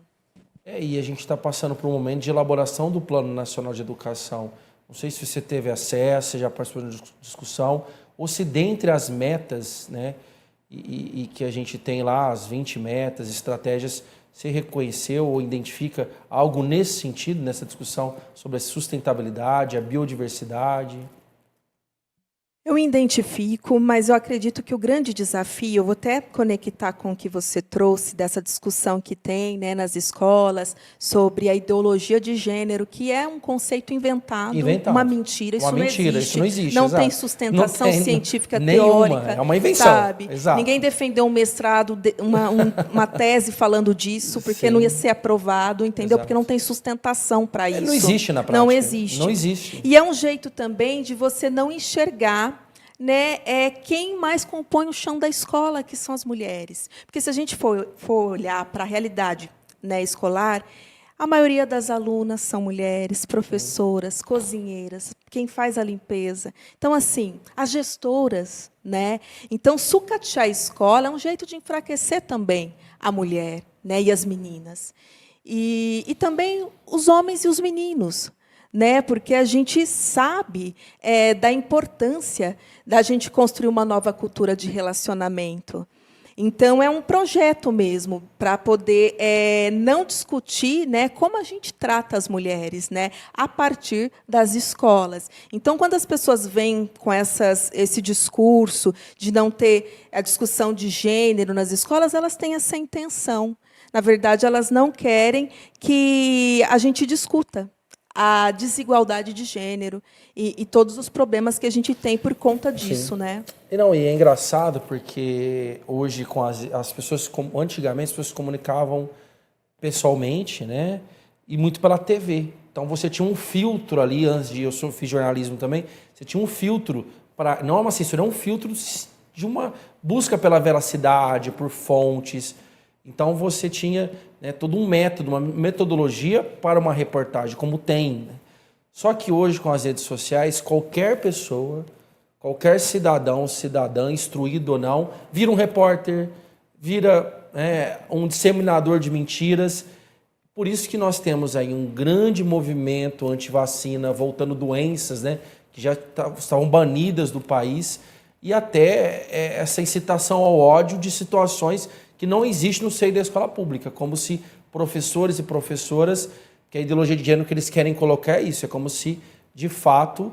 S1: E a gente está passando por um momento de elaboração do Plano Nacional de Educação. Não sei se você teve acesso, se já participou de discussão, ou se dentre as metas, né, e que a gente tem lá, as 20 metas, estratégias, você reconheceu ou identifica algo nesse sentido, nessa discussão sobre a sustentabilidade, a biodiversidade?
S3: Eu identifico, mas eu acredito que o grande desafio, eu vou até conectar com o que você trouxe, dessa discussão que tem, né, nas escolas, sobre a ideologia de gênero, que é um conceito inventado. Uma mentira, isso não existe. Não tem sustentação científica teórica.
S1: É uma invenção.
S3: Sabe?
S1: Exato.
S3: Ninguém defendeu um mestrado, uma tese falando disso, porque não ia ser aprovado, entendeu? Porque não tem sustentação para isso.
S1: Não existe na prática.
S3: Não existe.
S1: Não existe.
S3: E é um jeito também de você não enxergar, né, quem mais compõe o chão da escola, que são as mulheres. Porque, se a gente for olhar para a realidade, né, escolar, a maioria das alunas são mulheres, professoras, cozinheiras, quem faz a limpeza. Então, assim, as gestoras, né? Então, sucatear a escola é um jeito de enfraquecer também a mulher, né, e as meninas. E também os homens e os meninos, né? Porque a gente sabe da importância da gente construir uma nova cultura de relacionamento. Então, é um projeto mesmo para poder não discutir, né, como a gente trata as mulheres, né, a partir das escolas. Então, quando as pessoas vêm com esse discurso de não ter a discussão de gênero nas escolas, elas têm essa intenção. Na verdade, elas não querem que a gente discuta a desigualdade de gênero e todos os problemas que a gente tem por conta disso, né?
S1: E é engraçado porque hoje com as pessoas, antigamente as pessoas se comunicavam pessoalmente, né? E muito pela TV. Então você tinha um filtro ali, antes de fiz jornalismo também, você tinha um filtro para, não é uma censura, é um filtro de uma busca pela veracidade, por fontes. Então você tinha, né, todo um método, uma metodologia para uma reportagem, como tem, né? Só que hoje, com as redes sociais, qualquer pessoa, qualquer cidadão, cidadã, instruído ou não, vira um repórter, vira um disseminador de mentiras. Por isso que nós temos aí um grande movimento anti-vacina, voltando doenças, né, que já estavam banidas do país, e até essa incitação ao ódio de situações que não existem no seio da escola pública, como se professores e professoras, que a ideologia de gênero que eles querem colocar é isso, é como se, de fato,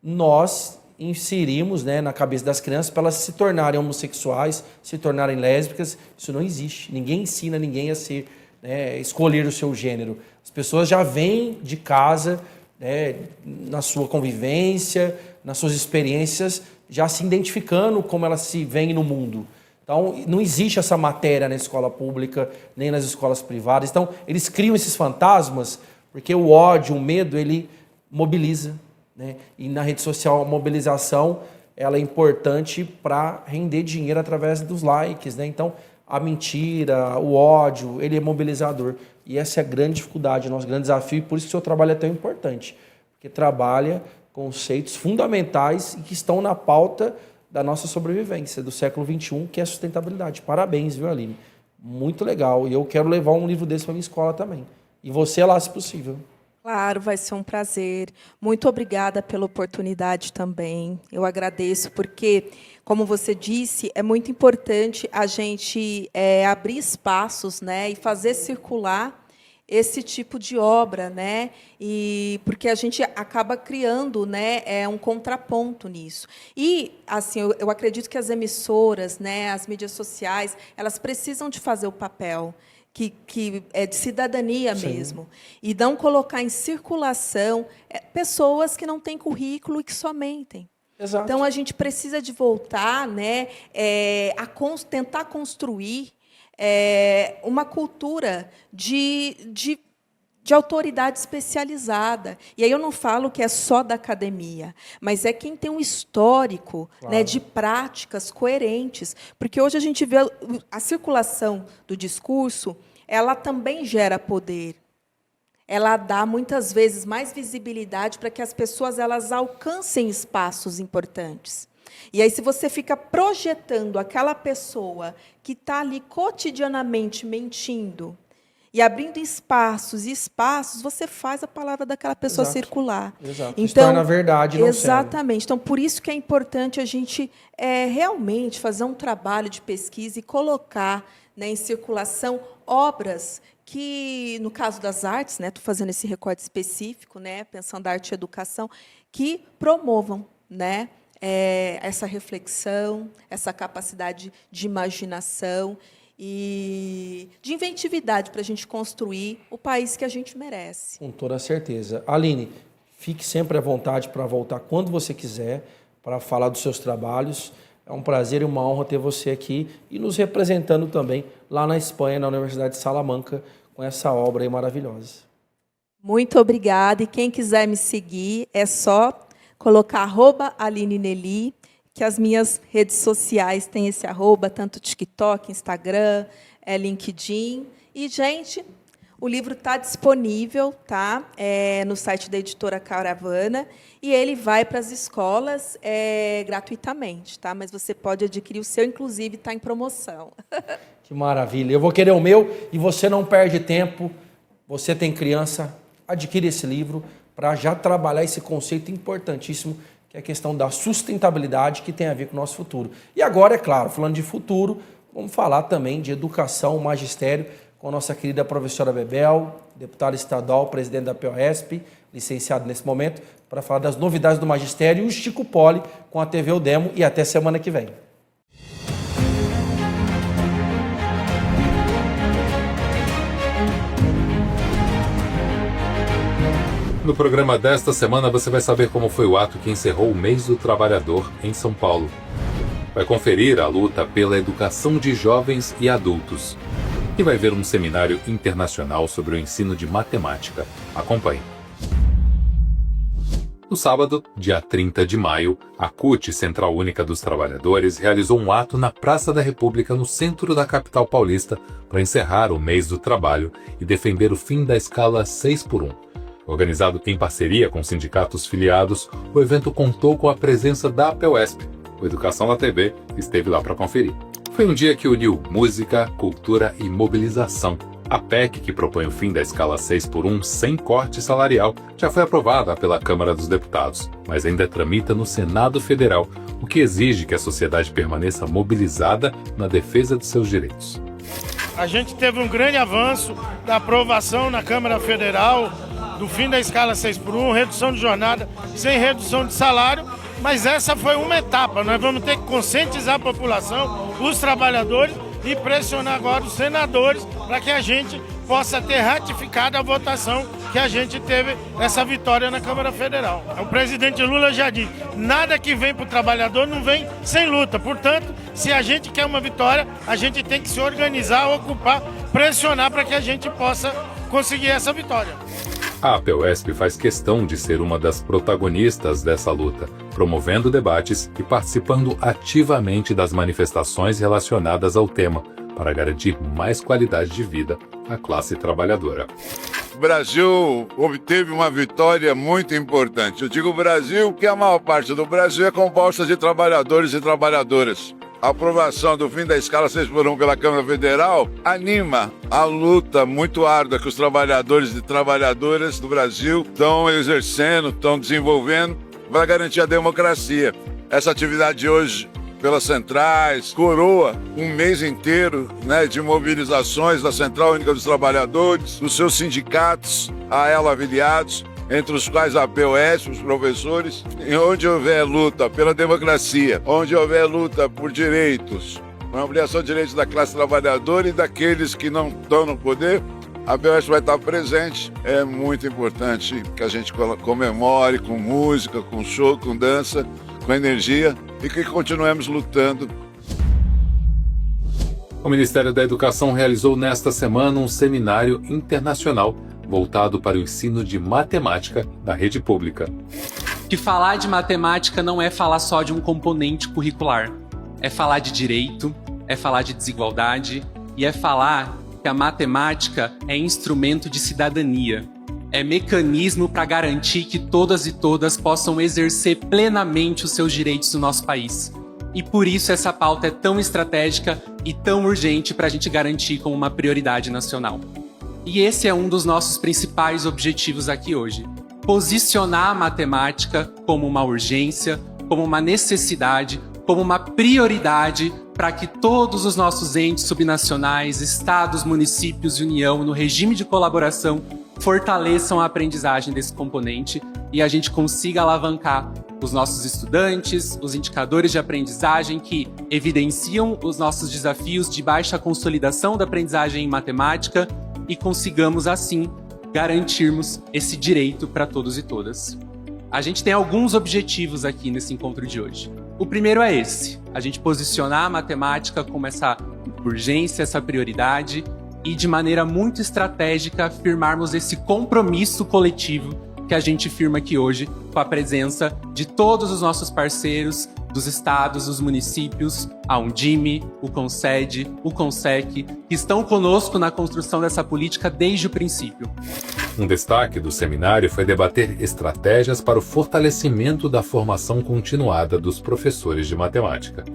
S1: nós inserimos, né, na cabeça das crianças para elas se tornarem homossexuais, se tornarem lésbicas. Isso não existe. Ninguém ensina ninguém a ser, né, escolher o seu gênero. As pessoas já vêm de casa, né, na sua convivência, nas suas experiências, já se identificando como elas se veem no mundo. Então, não existe essa matéria na escola pública, nem nas escolas privadas. Então, eles criam esses fantasmas, porque o ódio, o medo, ele mobiliza, né? E na rede social, a mobilização ela é importante para render dinheiro através dos likes, né? Então, a mentira, o ódio, ele é mobilizador. E essa é a grande dificuldade, o nosso grande desafio, e por isso que o seu trabalho é tão importante, porque trabalha conceitos fundamentais e que estão na pauta da nossa sobrevivência, do século XXI, que é a sustentabilidade. Parabéns, viu, Aline? Muito legal. E eu quero levar um livro desse para minha escola também. E você lá, se possível.
S3: Claro, vai ser um prazer. Muito obrigada pela oportunidade também. Eu agradeço, porque, como você disse, é muito importante a gente abrir espaços, né, e fazer circular esse tipo de obra, né? E porque a gente acaba criando, né, um contraponto nisso. E assim, eu acredito que as emissoras, né, as mídias sociais, elas precisam de fazer o papel que é de cidadania. Sim. Mesmo, e não colocar em circulação pessoas que não têm currículo e que só mentem. Exato. Então a gente precisa de voltar, né, tentar construir uma cultura de autoridade especializada. E aí eu não falo que é só da academia, mas é quem tem um histórico, claro, né, de práticas coerentes. Porque hoje a gente vê a circulação do discurso, ela também gera poder. Ela dá, muitas vezes, mais visibilidade para que as pessoas elas alcancem espaços importantes. E aí, se você fica projetando aquela pessoa que está ali cotidianamente mentindo e abrindo espaços e espaços, você faz a palavra daquela pessoa circular.
S1: Exato. Então, isso torna verdade, não
S3: exatamente. Então, por isso que é importante a gente realmente fazer um trabalho de pesquisa e colocar, né, em circulação obras que, no caso das artes, né, estou fazendo esse recorte específico, né, pensando na arte e educação, que promovam, né, essa reflexão, essa capacidade de imaginação e de inventividade para a gente construir o país que a gente merece.
S1: Com toda certeza. Aline, fique sempre à vontade para voltar quando você quiser, para falar dos seus trabalhos. É um prazer e uma honra ter você aqui e nos representando também lá na Espanha, na Universidade de Salamanca, com essa obra aí maravilhosa.
S3: Muito obrigada. E quem quiser me seguir, é só colocar @AlineNelly, que as minhas redes sociais têm esse @, tanto TikTok, Instagram, LinkedIn. E, gente, o livro está disponível, tá? No site da editora Caravana, e ele vai para as escolas gratuitamente, tá? Mas você pode adquirir o seu, inclusive está em promoção.
S1: Que maravilha. Eu vou querer o meu e você não perde tempo. Você tem criança, adquire esse livro para já trabalhar esse conceito importantíssimo, que é a questão da sustentabilidade, que tem a ver com o nosso futuro. E agora, é claro, falando de futuro, vamos falar também de educação, magistério, com a nossa querida professora Bebel, deputada estadual, presidente da POSP, licenciado nesse momento, para falar das novidades do magistério, e o Chico Poli com a TV O Demo, e até semana que vem.
S4: No programa desta semana você vai saber como foi o ato que encerrou o Mês do Trabalhador em São Paulo. Vai conferir a luta pela educação de jovens e adultos. e vai ver um seminário internacional sobre o ensino de matemática. Acompanhe. No sábado, dia 30 de maio, a CUT, Central Única dos Trabalhadores, realizou um ato na Praça da República, no centro da capital paulista, para encerrar o mês do trabalho e defender o fim da escala 6x1. Organizado em parceria com sindicatos filiados, o evento contou com a presença da APUESP. O Educação na TV esteve lá para conferir. Foi um dia que uniu música, cultura e mobilização. A PEC, que propõe o fim da escala 6x1 sem corte salarial, já foi aprovada pela Câmara dos Deputados, mas ainda tramita no Senado Federal, o que exige que a sociedade permaneça mobilizada na defesa de seus direitos.
S5: A gente teve um grande avanço da aprovação na Câmara Federal do fim da escala 6x1, redução de jornada sem redução de salário, mas essa foi uma etapa. Nós vamos ter que conscientizar a população, os trabalhadores, e pressionar agora os senadores para que a gente possa ter ratificado a votação que a gente teve essa vitória na Câmara Federal. O presidente Lula já disse, nada que vem para o trabalhador não vem sem luta. Portanto, se a gente quer uma vitória, a gente tem que se organizar, ocupar, pressionar para que a gente possa conseguir essa vitória.
S4: A APUESP faz questão de ser uma das protagonistas dessa luta, promovendo debates e participando ativamente das manifestações relacionadas ao tema, para garantir mais qualidade de vida à classe trabalhadora.
S6: O Brasil obteve uma vitória muito importante. Eu digo Brasil porque a maior parte do Brasil é composta de trabalhadores e trabalhadoras. A aprovação do fim da escala 6x1 pela Câmara Federal anima a luta muito árdua que os trabalhadores e trabalhadoras do Brasil estão exercendo, estão desenvolvendo para garantir a democracia. Essa atividade de hoje, pelas centrais, coroa um mês inteiro, de mobilizações da Central Única dos Trabalhadores, dos seus sindicatos, a ela afiliados, entre os quais a APUESP, os professores, e onde houver luta pela democracia, onde houver luta por direitos, a ampliação de direitos da classe trabalhadora e daqueles que não estão no poder, a APUESP vai estar presente. É muito importante que a gente comemore com música, com show, com dança, com energia e que continuemos lutando.
S4: O Ministério da Educação realizou nesta semana um seminário internacional voltado para o ensino de matemática da rede pública.
S7: Que falar de matemática não é falar só de um componente curricular. É falar de direito, é falar de desigualdade e é falar que a matemática é instrumento de cidadania. É mecanismo para garantir que todas e todas possam exercer plenamente os seus direitos no nosso país. E por isso essa pauta é tão estratégica e tão urgente para a gente garantir como uma prioridade nacional. E esse é um dos nossos principais objetivos aqui hoje. Posicionar a matemática como uma urgência, como uma necessidade, como uma prioridade para que todos os nossos entes subnacionais, estados, municípios e União, no regime de colaboração, fortaleçam a aprendizagem desse componente e a gente consiga alavancar os nossos estudantes, os indicadores de aprendizagem que evidenciam os nossos desafios de baixa consolidação da aprendizagem em matemática e consigamos, assim, garantirmos esse direito para todos e todas. A gente tem alguns objetivos aqui nesse encontro de hoje. O primeiro é esse, a gente posicionar a matemática como essa urgência, essa prioridade e, de maneira muito estratégica, firmarmos esse compromisso coletivo que a gente firma aqui hoje com a presença de todos os nossos parceiros dos estados, dos municípios, a Undime, o Concede, o Consec, que estão conosco na construção dessa política desde o princípio.
S4: Um destaque do seminário foi debater estratégias para o fortalecimento da formação continuada dos professores de matemática.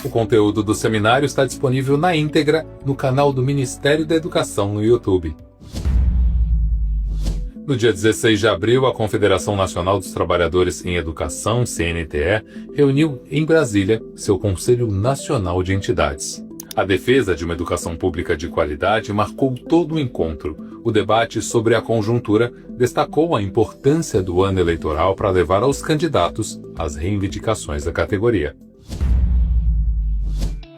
S4: O conteúdo do seminário está disponível na íntegra no canal do Ministério da Educação no YouTube. No dia 16 de abril, a Confederação Nacional dos Trabalhadores em Educação, CNTE, reuniu em Brasília seu Conselho Nacional de Entidades. A defesa de uma educação pública de qualidade marcou todo o encontro. O debate sobre a conjuntura destacou a importância do ano eleitoral para levar aos candidatos as reivindicações da categoria.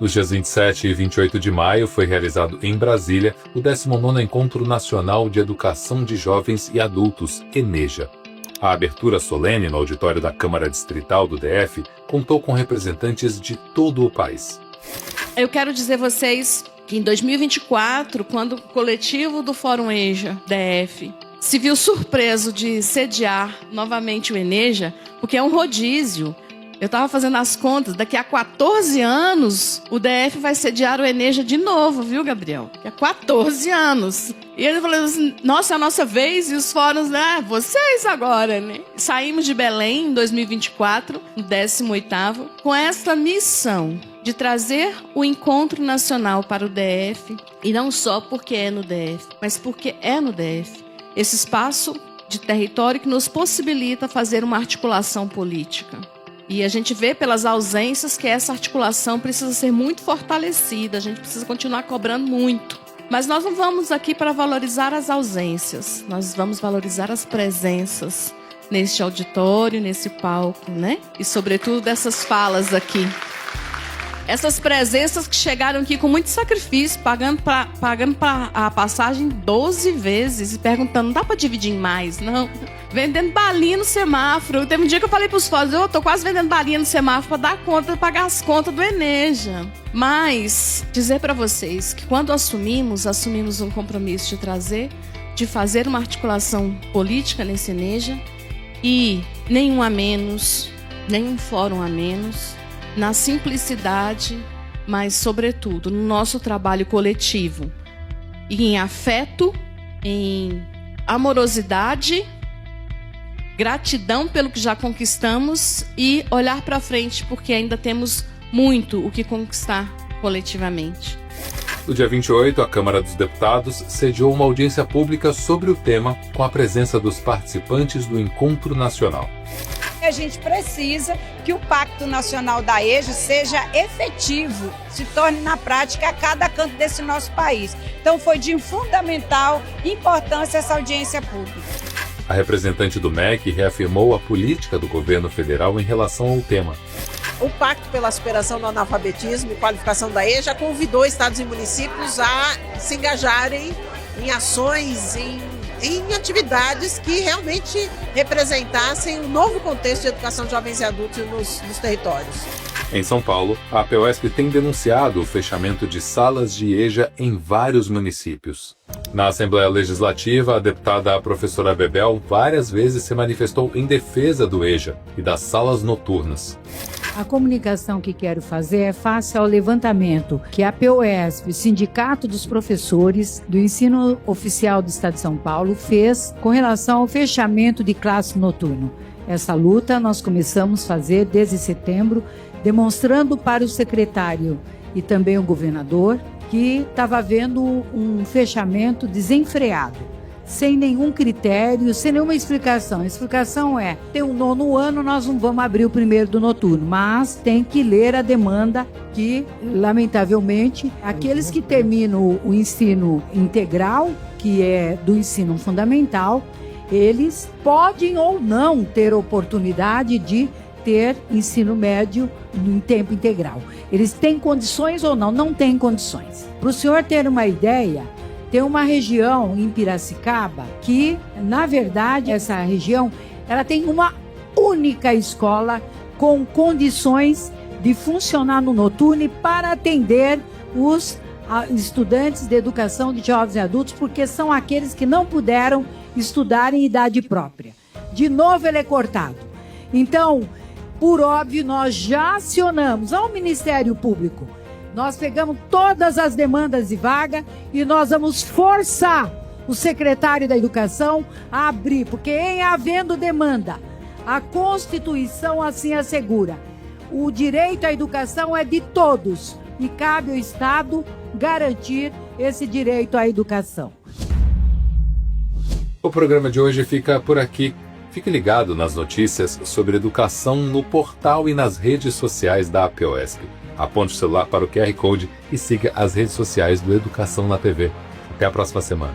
S4: Nos dias 27 e 28 de maio foi realizado em Brasília o 19º Encontro Nacional de Educação de Jovens e Adultos, ENEJA. A abertura solene no auditório da Câmara Distrital do DF contou com representantes de todo o país.
S8: Eu quero dizer a vocês que em 2024, quando o coletivo do Fórum EJA DF se viu surpreso de sediar novamente o Eneja, porque é um rodízio. Eu estava fazendo as contas, daqui a 14 anos, o DF vai sediar o Eneja de novo, viu, Gabriel? Daqui a 14 anos. E ele falou assim, nossa, é a nossa vez, e os fóruns, né? Vocês agora, né? Saímos de Belém em 2024, no 18º, com esta missão de trazer o encontro nacional para o DF, e não só porque é no DF, mas porque é no DF. Esse espaço de território que nos possibilita fazer uma articulação política. E a gente vê pelas ausências que essa articulação precisa ser muito fortalecida, a gente precisa continuar cobrando muito. Mas nós não vamos aqui para valorizar as ausências, nós vamos valorizar as presenças neste auditório, nesse palco, né? E sobretudo dessas falas aqui. Essas presenças que chegaram aqui com muito sacrifício, pagando para a passagem 12 vezes e perguntando, não dá para dividir em mais, não? Vendendo balinha no semáforo. Teve um dia que eu falei para os fóruns, eu estou quase vendendo balinha no semáforo para dar conta, pagar as contas do Eneja. Mas dizer para vocês que quando assumimos um compromisso de fazer uma articulação política nesse Eneja e nenhum a menos, nenhum fórum a menos, na simplicidade, mas, sobretudo, no nosso trabalho coletivo, em afeto, em amorosidade, gratidão pelo que já conquistamos e olhar para frente, porque ainda temos muito o que conquistar coletivamente.
S4: No dia 28, a Câmara dos Deputados sediou uma audiência pública sobre o tema, com a presença dos participantes do Encontro Nacional.
S9: A gente precisa que o Pacto Nacional da EJA seja efetivo, se torne na prática a cada canto desse nosso país. Então foi de fundamental importância essa audiência pública.
S4: A representante do MEC reafirmou a política do governo federal em relação ao tema.
S10: O Pacto pela Superação do Analfabetismo e Qualificação da EJA convidou estados e municípios a se engajarem em ações, em atividades que realmente representassem um novo contexto de educação de jovens e adultos nos territórios.
S4: Em São Paulo, a APOESP tem denunciado o fechamento de salas de EJA em vários municípios. Na Assembleia Legislativa, a deputada professora Bebel várias vezes se manifestou em defesa do EJA e das salas noturnas.
S11: A comunicação que quero fazer é face ao levantamento que a APOESP, Sindicato dos Professores do Ensino Oficial do Estado de São Paulo, fez com relação ao fechamento de classe noturno. Essa luta nós começamos a fazer desde setembro, demonstrando para o secretário e também o governador que estava havendo um fechamento desenfreado, sem nenhum critério, sem nenhuma explicação. A explicação é, tem um 9º ano, nós não vamos abrir o primeiro do noturno, mas tem que ler a demanda que, lamentavelmente, aqueles que terminam o ensino integral, que é do ensino fundamental, eles podem ou não ter oportunidade de ter ensino médio em tempo integral. Eles têm condições ou não? Não têm condições. Para o senhor ter uma ideia, tem uma região em Piracicaba que, na verdade, essa região, ela tem uma única escola com condições de funcionar no noturno para atender os estudantes de educação de jovens e adultos, porque são aqueles que não puderam estudar em idade própria. De novo, ele é cortado. Então, por óbvio, nós já acionamos ao Ministério Público. Nós pegamos todas as demandas de vaga e nós vamos forçar o secretário da Educação a abrir, porque em havendo demanda, a Constituição assim assegura. O direito à educação é de todos e cabe ao Estado garantir esse direito à educação.
S4: O programa de hoje fica por aqui. Fique ligado nas notícias sobre educação no portal e nas redes sociais da APOESP. Aponte o celular para o QR Code e siga as redes sociais do Educação na TV. Até a próxima semana.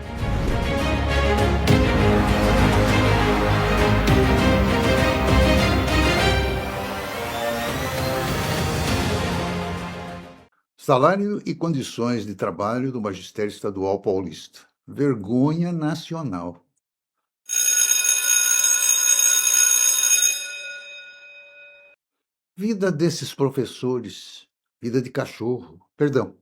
S12: Salário e condições de trabalho do Magistério Estadual Paulista. Vergonha nacional. Vida desses professores, vida de cachorro, perdão,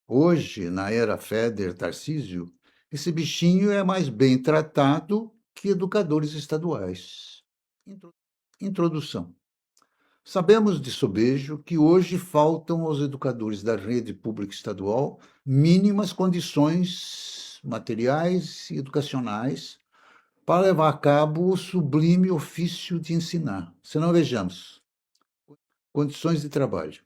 S12: Hoje, na era Feder-Tarcísio, esse bichinho é mais bem tratado que educadores estaduais. Introdução. Sabemos de sobejo que hoje faltam aos educadores da rede pública estadual mínimas condições materiais e educacionais para levar a cabo o sublime ofício de ensinar. Se não, vejamos. Condições de trabalho.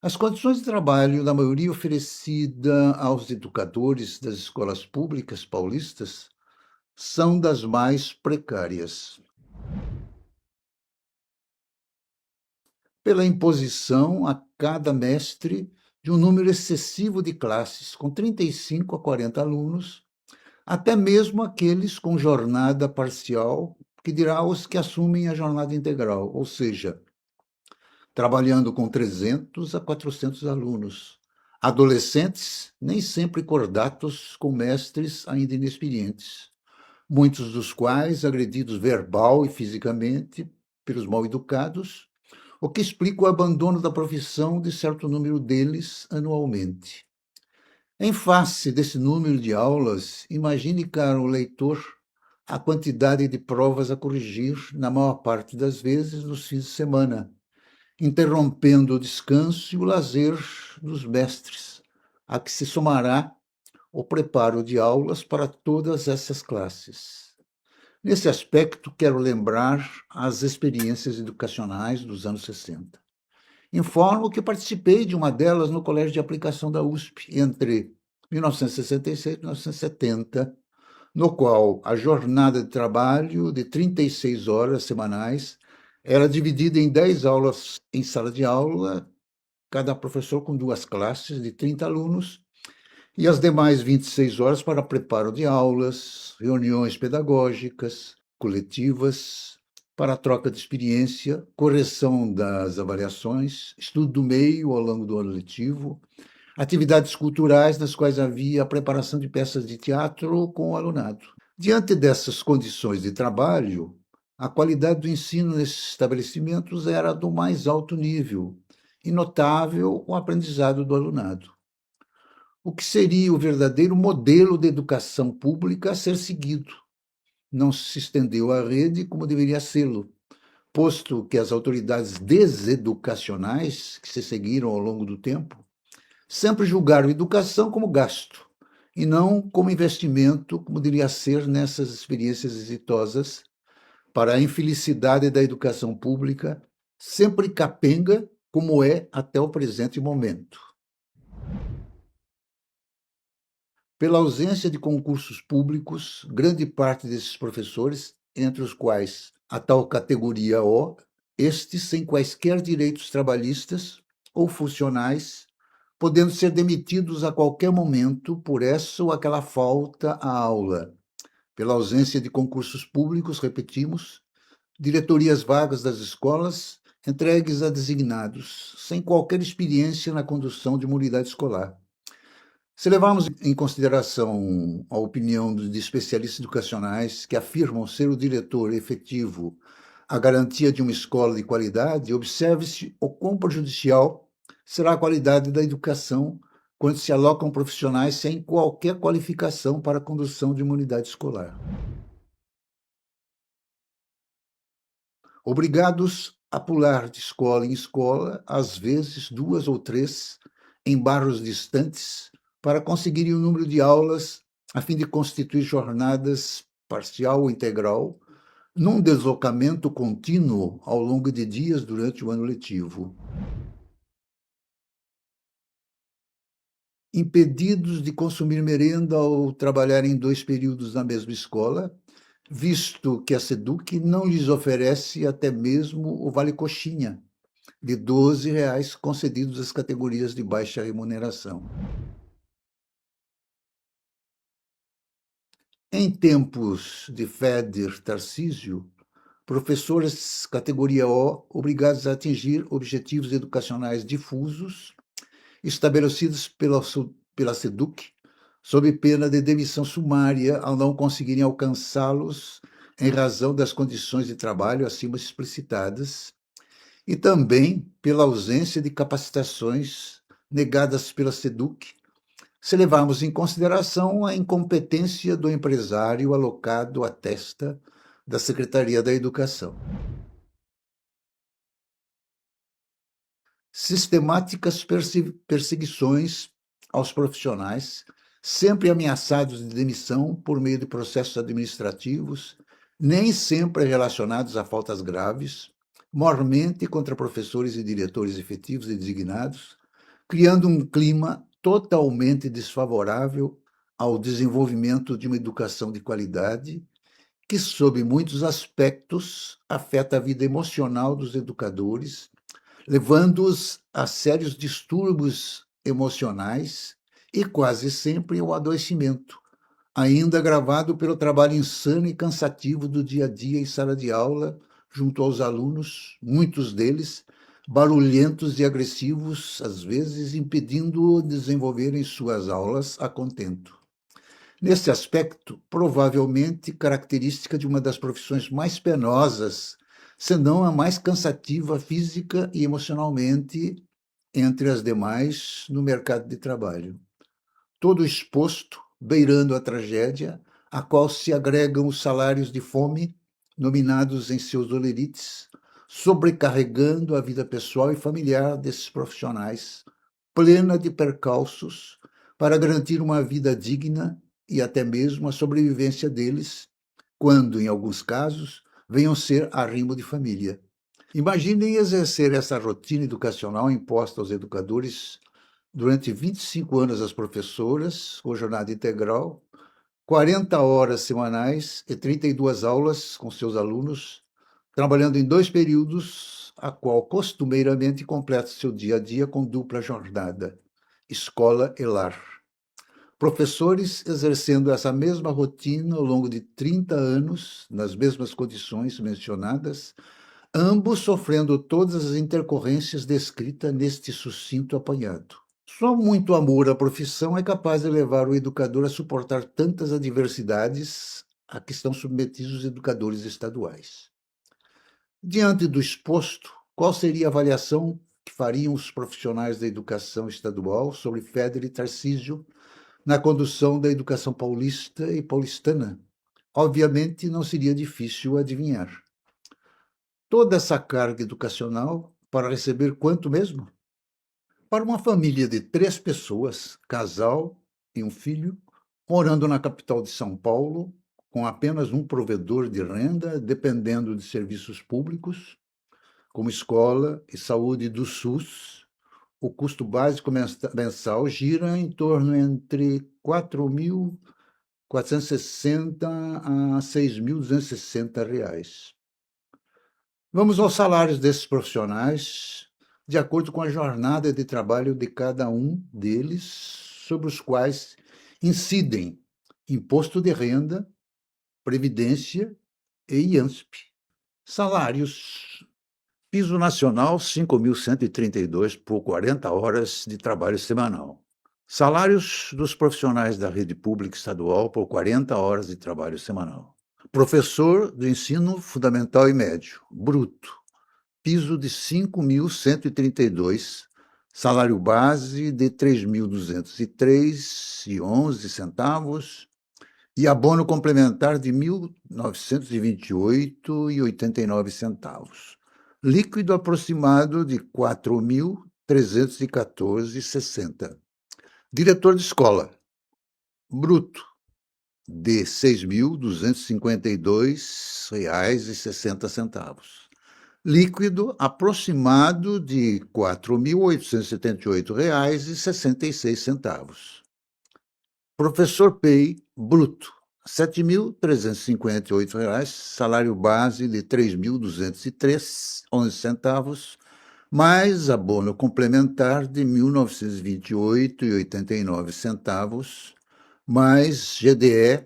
S12: As condições de trabalho da maioria oferecida aos educadores das escolas públicas paulistas são das mais precárias. Pela imposição a cada mestre de um número excessivo de classes, com 35 a 40 alunos, até mesmo aqueles com jornada parcial, que dirá os que assumem a jornada integral, ou seja, trabalhando com 300 a 400 alunos, adolescentes nem sempre cordatos com mestres ainda inexperientes, muitos dos quais agredidos verbal e fisicamente pelos mal-educados, o que explica o abandono da profissão de certo número deles anualmente. Em face desse número de aulas, imagine, caro leitor, a quantidade de provas a corrigir, na maior parte das vezes, nos fins de semana, interrompendo o descanso e o lazer dos mestres, a que se somará o preparo de aulas para todas essas classes. Nesse aspecto, quero lembrar as experiências educacionais dos anos 60. Informo que participei de uma delas no Colégio de Aplicação da USP, entre 1966 e 1970, no qual a jornada de trabalho de 36 horas semanais era dividida em 10 aulas em sala de aula, cada professor com 2 classes de 30 alunos, e as demais 26 horas para preparo de aulas, reuniões pedagógicas, coletivas, para a troca de experiência, correção das avaliações, estudo do meio ao longo do ano letivo, atividades culturais nas quais havia a preparação de peças de teatro com o alunado. Diante dessas condições de trabalho, a qualidade do ensino nesses estabelecimentos era do mais alto nível e notável o aprendizado do alunado. O que seria o verdadeiro modelo de educação pública a ser seguido. Não se estendeu à rede como deveria sê-lo, posto que as autoridades deseducacionais que se seguiram ao longo do tempo sempre julgaram educação como gasto e não como investimento, como deveria ser nessas experiências exitosas, para a infelicidade da educação pública, sempre capenga, como é até o presente momento. Pela ausência de concursos públicos, grande parte desses professores, entre os quais a tal categoria O, estes sem quaisquer direitos trabalhistas ou funcionais, podendo ser demitidos a qualquer momento por essa ou aquela falta à aula. Pela ausência de concursos públicos, repetimos, diretorias vagas das escolas entregues a designados, sem qualquer experiência na condução de uma unidade escolar. Se levarmos em consideração a opinião de especialistas educacionais que afirmam ser o diretor efetivo a garantia de uma escola de qualidade, observe-se o quão prejudicial será a qualidade da educação quando se alocam profissionais sem qualquer qualificação para a condução de uma unidade escolar. Obrigados a pular de escola em escola, às vezes 2 ou 3, em bairros distantes, para conseguirem o número de aulas a fim de constituir jornadas parcial ou integral, num deslocamento contínuo ao longo de dias durante o ano letivo. Impedidos de consumir merenda ao trabalhar em 2 períodos na mesma escola, visto que a SEDUC não lhes oferece até mesmo o vale-coxinha, de R$ 12 concedidos às categorias de baixa remuneração. Em tempos de Feder-Tarcísio, professores categoria O obrigados a atingir objetivos educacionais difusos, estabelecidos pela SEDUC, sob pena de demissão sumária ao não conseguirem alcançá-los em razão das condições de trabalho acima explicitadas, e também pela ausência de capacitações negadas pela SEDUC, se levarmos em consideração a incompetência do empresário alocado à testa da Secretaria da Educação. Sistemáticas perseguições aos profissionais, sempre ameaçados de demissão por meio de processos administrativos, nem sempre relacionados a faltas graves, mormente contra professores e diretores efetivos e designados, criando um clima totalmente desfavorável ao desenvolvimento de uma educação de qualidade, que, sob muitos aspectos, afeta a vida emocional dos educadores, levando-os a sérios distúrbios emocionais e quase sempre ao adoecimento, ainda agravado pelo trabalho insano e cansativo do dia a dia em sala de aula, junto aos alunos, muitos deles barulhentos e agressivos, às vezes impedindo-o de desenvolverem suas aulas a contento. Nesse aspecto, provavelmente característica de uma das profissões mais penosas, senão a mais cansativa física e emocionalmente entre as demais no mercado de trabalho. Todo exposto, beirando a tragédia, a qual se agregam os salários de fome, nominados em seus olerites, sobrecarregando a vida pessoal e familiar desses profissionais, plena de percalços, para garantir uma vida digna e até mesmo a sobrevivência deles, quando, em alguns casos, venham ser arrimo de família. Imaginem exercer essa rotina educacional imposta aos educadores durante 25 anos às professoras, com jornada integral, 40 horas semanais e 32 aulas com seus alunos, trabalhando em 2 períodos, a qual costumeiramente completa seu dia a dia com dupla jornada, escola e lar. Professores exercendo essa mesma rotina ao longo de 30 anos, nas mesmas condições mencionadas, ambos sofrendo todas as intercorrências descritas neste sucinto apanhado. Só muito amor à profissão é capaz de levar o educador a suportar tantas adversidades a que estão submetidos os educadores estaduais. Diante do exposto, qual seria a avaliação que fariam os profissionais da educação estadual sobre Feder e Tarcísio na condução da educação paulista e paulistana? Obviamente, não seria difícil adivinhar. Toda essa carga educacional para receber quanto mesmo? Para uma família de 3 pessoas, casal e um filho, morando na capital de São Paulo, com apenas um provedor de renda, dependendo de serviços públicos, como escola e saúde do SUS, o custo básico mensal gira em torno entre R$ 4.460 a R$ 6.260. Vamos aos salários desses profissionais, de acordo com a jornada de trabalho de cada um deles, sobre os quais incidem imposto de renda, previdência e IANSP. Salários. Piso nacional, 5.132 por 40 horas de trabalho semanal. Salários dos profissionais da rede pública estadual por 40 horas de trabalho semanal. Professor do ensino fundamental e médio, bruto, piso de 5.132, salário base de R$ 3.203,11 e abono complementar de R$ 1.928,89. Líquido aproximado de R$ 4.314,60. Diretor de escola, bruto, de R$ 6.252,60. Líquido aproximado de R$ 4.878,66. Professor PEI, bruto, R$ 7.358, salário base de R$ 3.203,11, mais abono complementar de R$ 1.928,89, mais GDE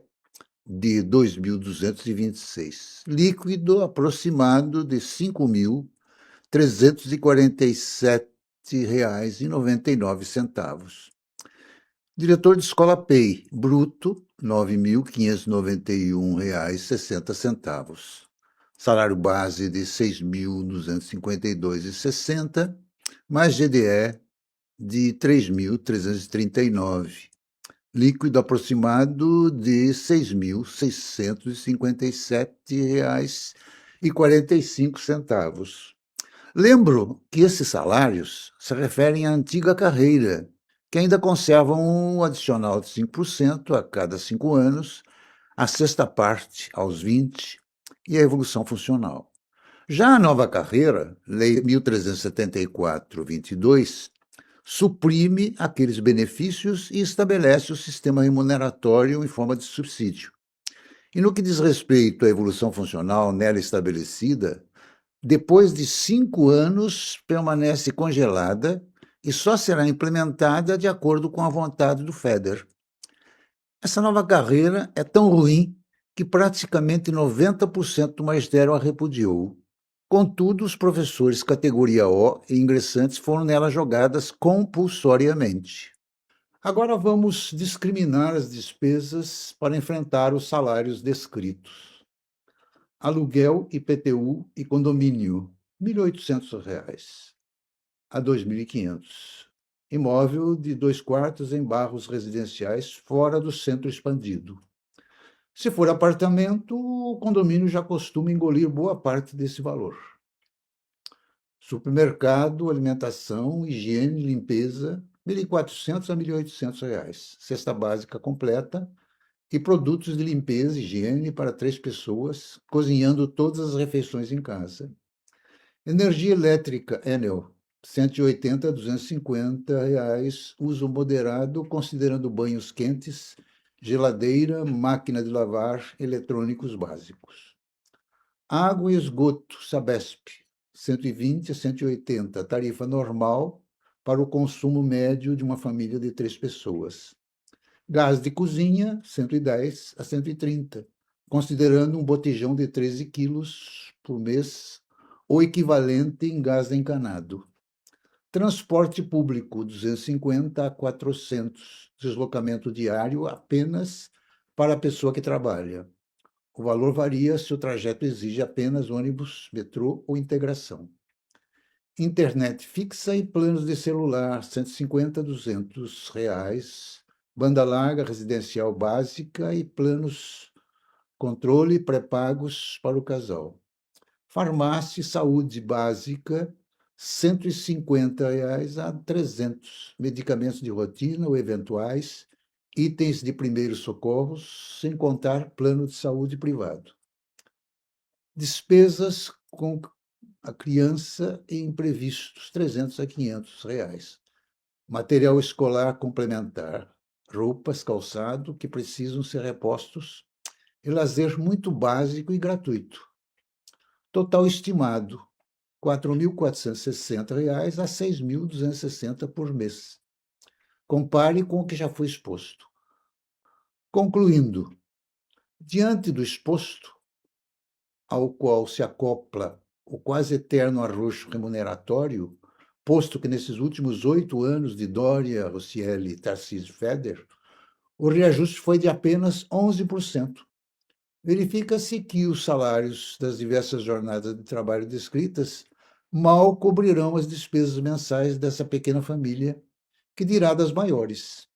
S12: de R$ 2.226. Líquido aproximado de R$ 5.347,99. Diretor de escola PEI, bruto, R$ 9.591,60. Salário base de R$ 6.252,60, mais GDE de 3.339, líquido aproximado de R$ 6.657,45. Lembro que esses salários se referem à antiga carreira, que ainda conservam um adicional de 5% a cada 5 anos, a sexta parte aos 20 e a evolução funcional. Já a nova carreira, Lei 1374/22, suprime aqueles benefícios e estabelece o sistema remuneratório em forma de subsídio. E no que diz respeito à evolução funcional nela estabelecida, depois de 5 anos permanece congelada e só será implementada de acordo com a vontade do FEDER. Essa nova carreira é tão ruim que praticamente 90% do magistério a repudiou. Contudo, os professores categoria O e ingressantes foram nela jogadas compulsoriamente. Agora vamos discriminar as despesas para enfrentar os salários descritos. Aluguel, IPTU e condomínio, R$ 1.800 a R$ 2.500. Imóvel de 2 quartos em bairros residenciais fora do centro expandido. Se for apartamento, o condomínio já costuma engolir boa parte desse valor. Supermercado, alimentação, higiene, limpeza, R$ 1.400 a R$ 1.800. Cesta básica completa e produtos de limpeza e higiene para 3 pessoas, cozinhando todas as refeições em casa. Energia elétrica, Enel, R$ 180 a R$ 250, uso moderado, considerando banhos quentes, geladeira, máquina de lavar, eletrônicos básicos. Água e esgoto, Sabesp, R$ 120 a R$ 180, tarifa normal para o consumo médio de uma família de 3 pessoas. Gás de cozinha, R$ 110 a R$ 130, considerando um botijão de 13 quilos por mês, ou equivalente em gás encanado. Transporte público, R$ 250 a R$ 400, deslocamento diário apenas para a pessoa que trabalha. O valor varia se o trajeto exige apenas ônibus, metrô ou integração. Internet fixa e planos de celular, R$ 150 a R$ 200, banda larga residencial básica e planos controle pré-pagos para o casal. Farmácia e saúde básica, R$ 150 a R$ 300, medicamentos de rotina ou eventuais, itens de primeiros socorros, sem contar plano de saúde privado. Despesas com a criança e imprevistos, R$ 300 a R$ 500. Material escolar complementar, roupas, calçado que precisam ser repostos e lazer muito básico e gratuito. Total estimado, R$ 4.460 a R$ 6.260 por mês. Compare com o que já foi exposto. Concluindo, diante do exposto, ao qual se acopla o quase eterno arroxo remuneratório, posto que nesses últimos 8 anos de Dória, Rossielli e Tarcísio Feder, o reajuste foi de apenas 11%. Verifica-se que os salários das diversas jornadas de trabalho descritas mal cobrirão as despesas mensais dessa pequena família, que dirá das maiores.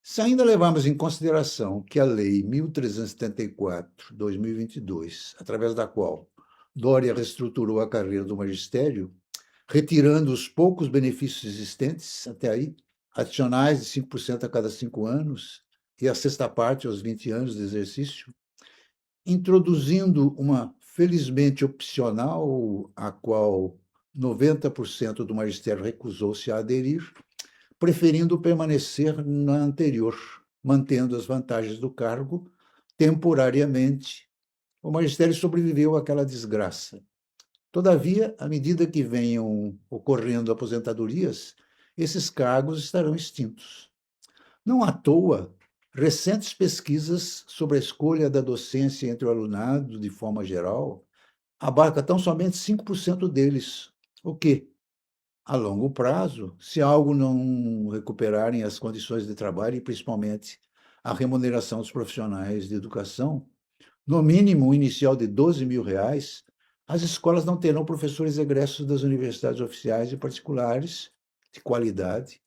S12: Se ainda levarmos em consideração que a Lei 1374/2022, através da qual Dória reestruturou a carreira do magistério, retirando os poucos benefícios existentes até aí, adicionais de 5% a cada 5 anos e a sexta parte aos 20 anos de exercício, introduzindo uma felizmente opcional, a qual 90% do magistério recusou-se a aderir, preferindo permanecer na anterior, mantendo as vantagens do cargo temporariamente. O magistério sobreviveu àquela desgraça. Todavia, à medida que venham ocorrendo aposentadorias, esses cargos estarão extintos. Não à toa, recentes pesquisas sobre a escolha da docência entre o alunado, de forma geral, abarca tão somente 5% deles, o que, a longo prazo, se algo não recuperarem as condições de trabalho e, principalmente, a remuneração dos profissionais de educação, no mínimo inicial de R$ 12.000, as escolas não terão professores egressos das universidades oficiais e particulares de qualidade,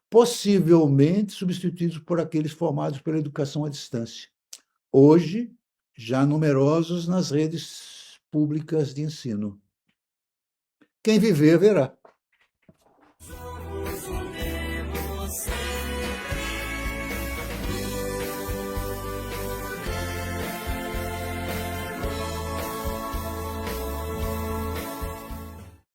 S12: possivelmente substituídos por aqueles formados pela educação à distância, hoje já numerosos nas redes públicas de ensino. Quem viver, verá.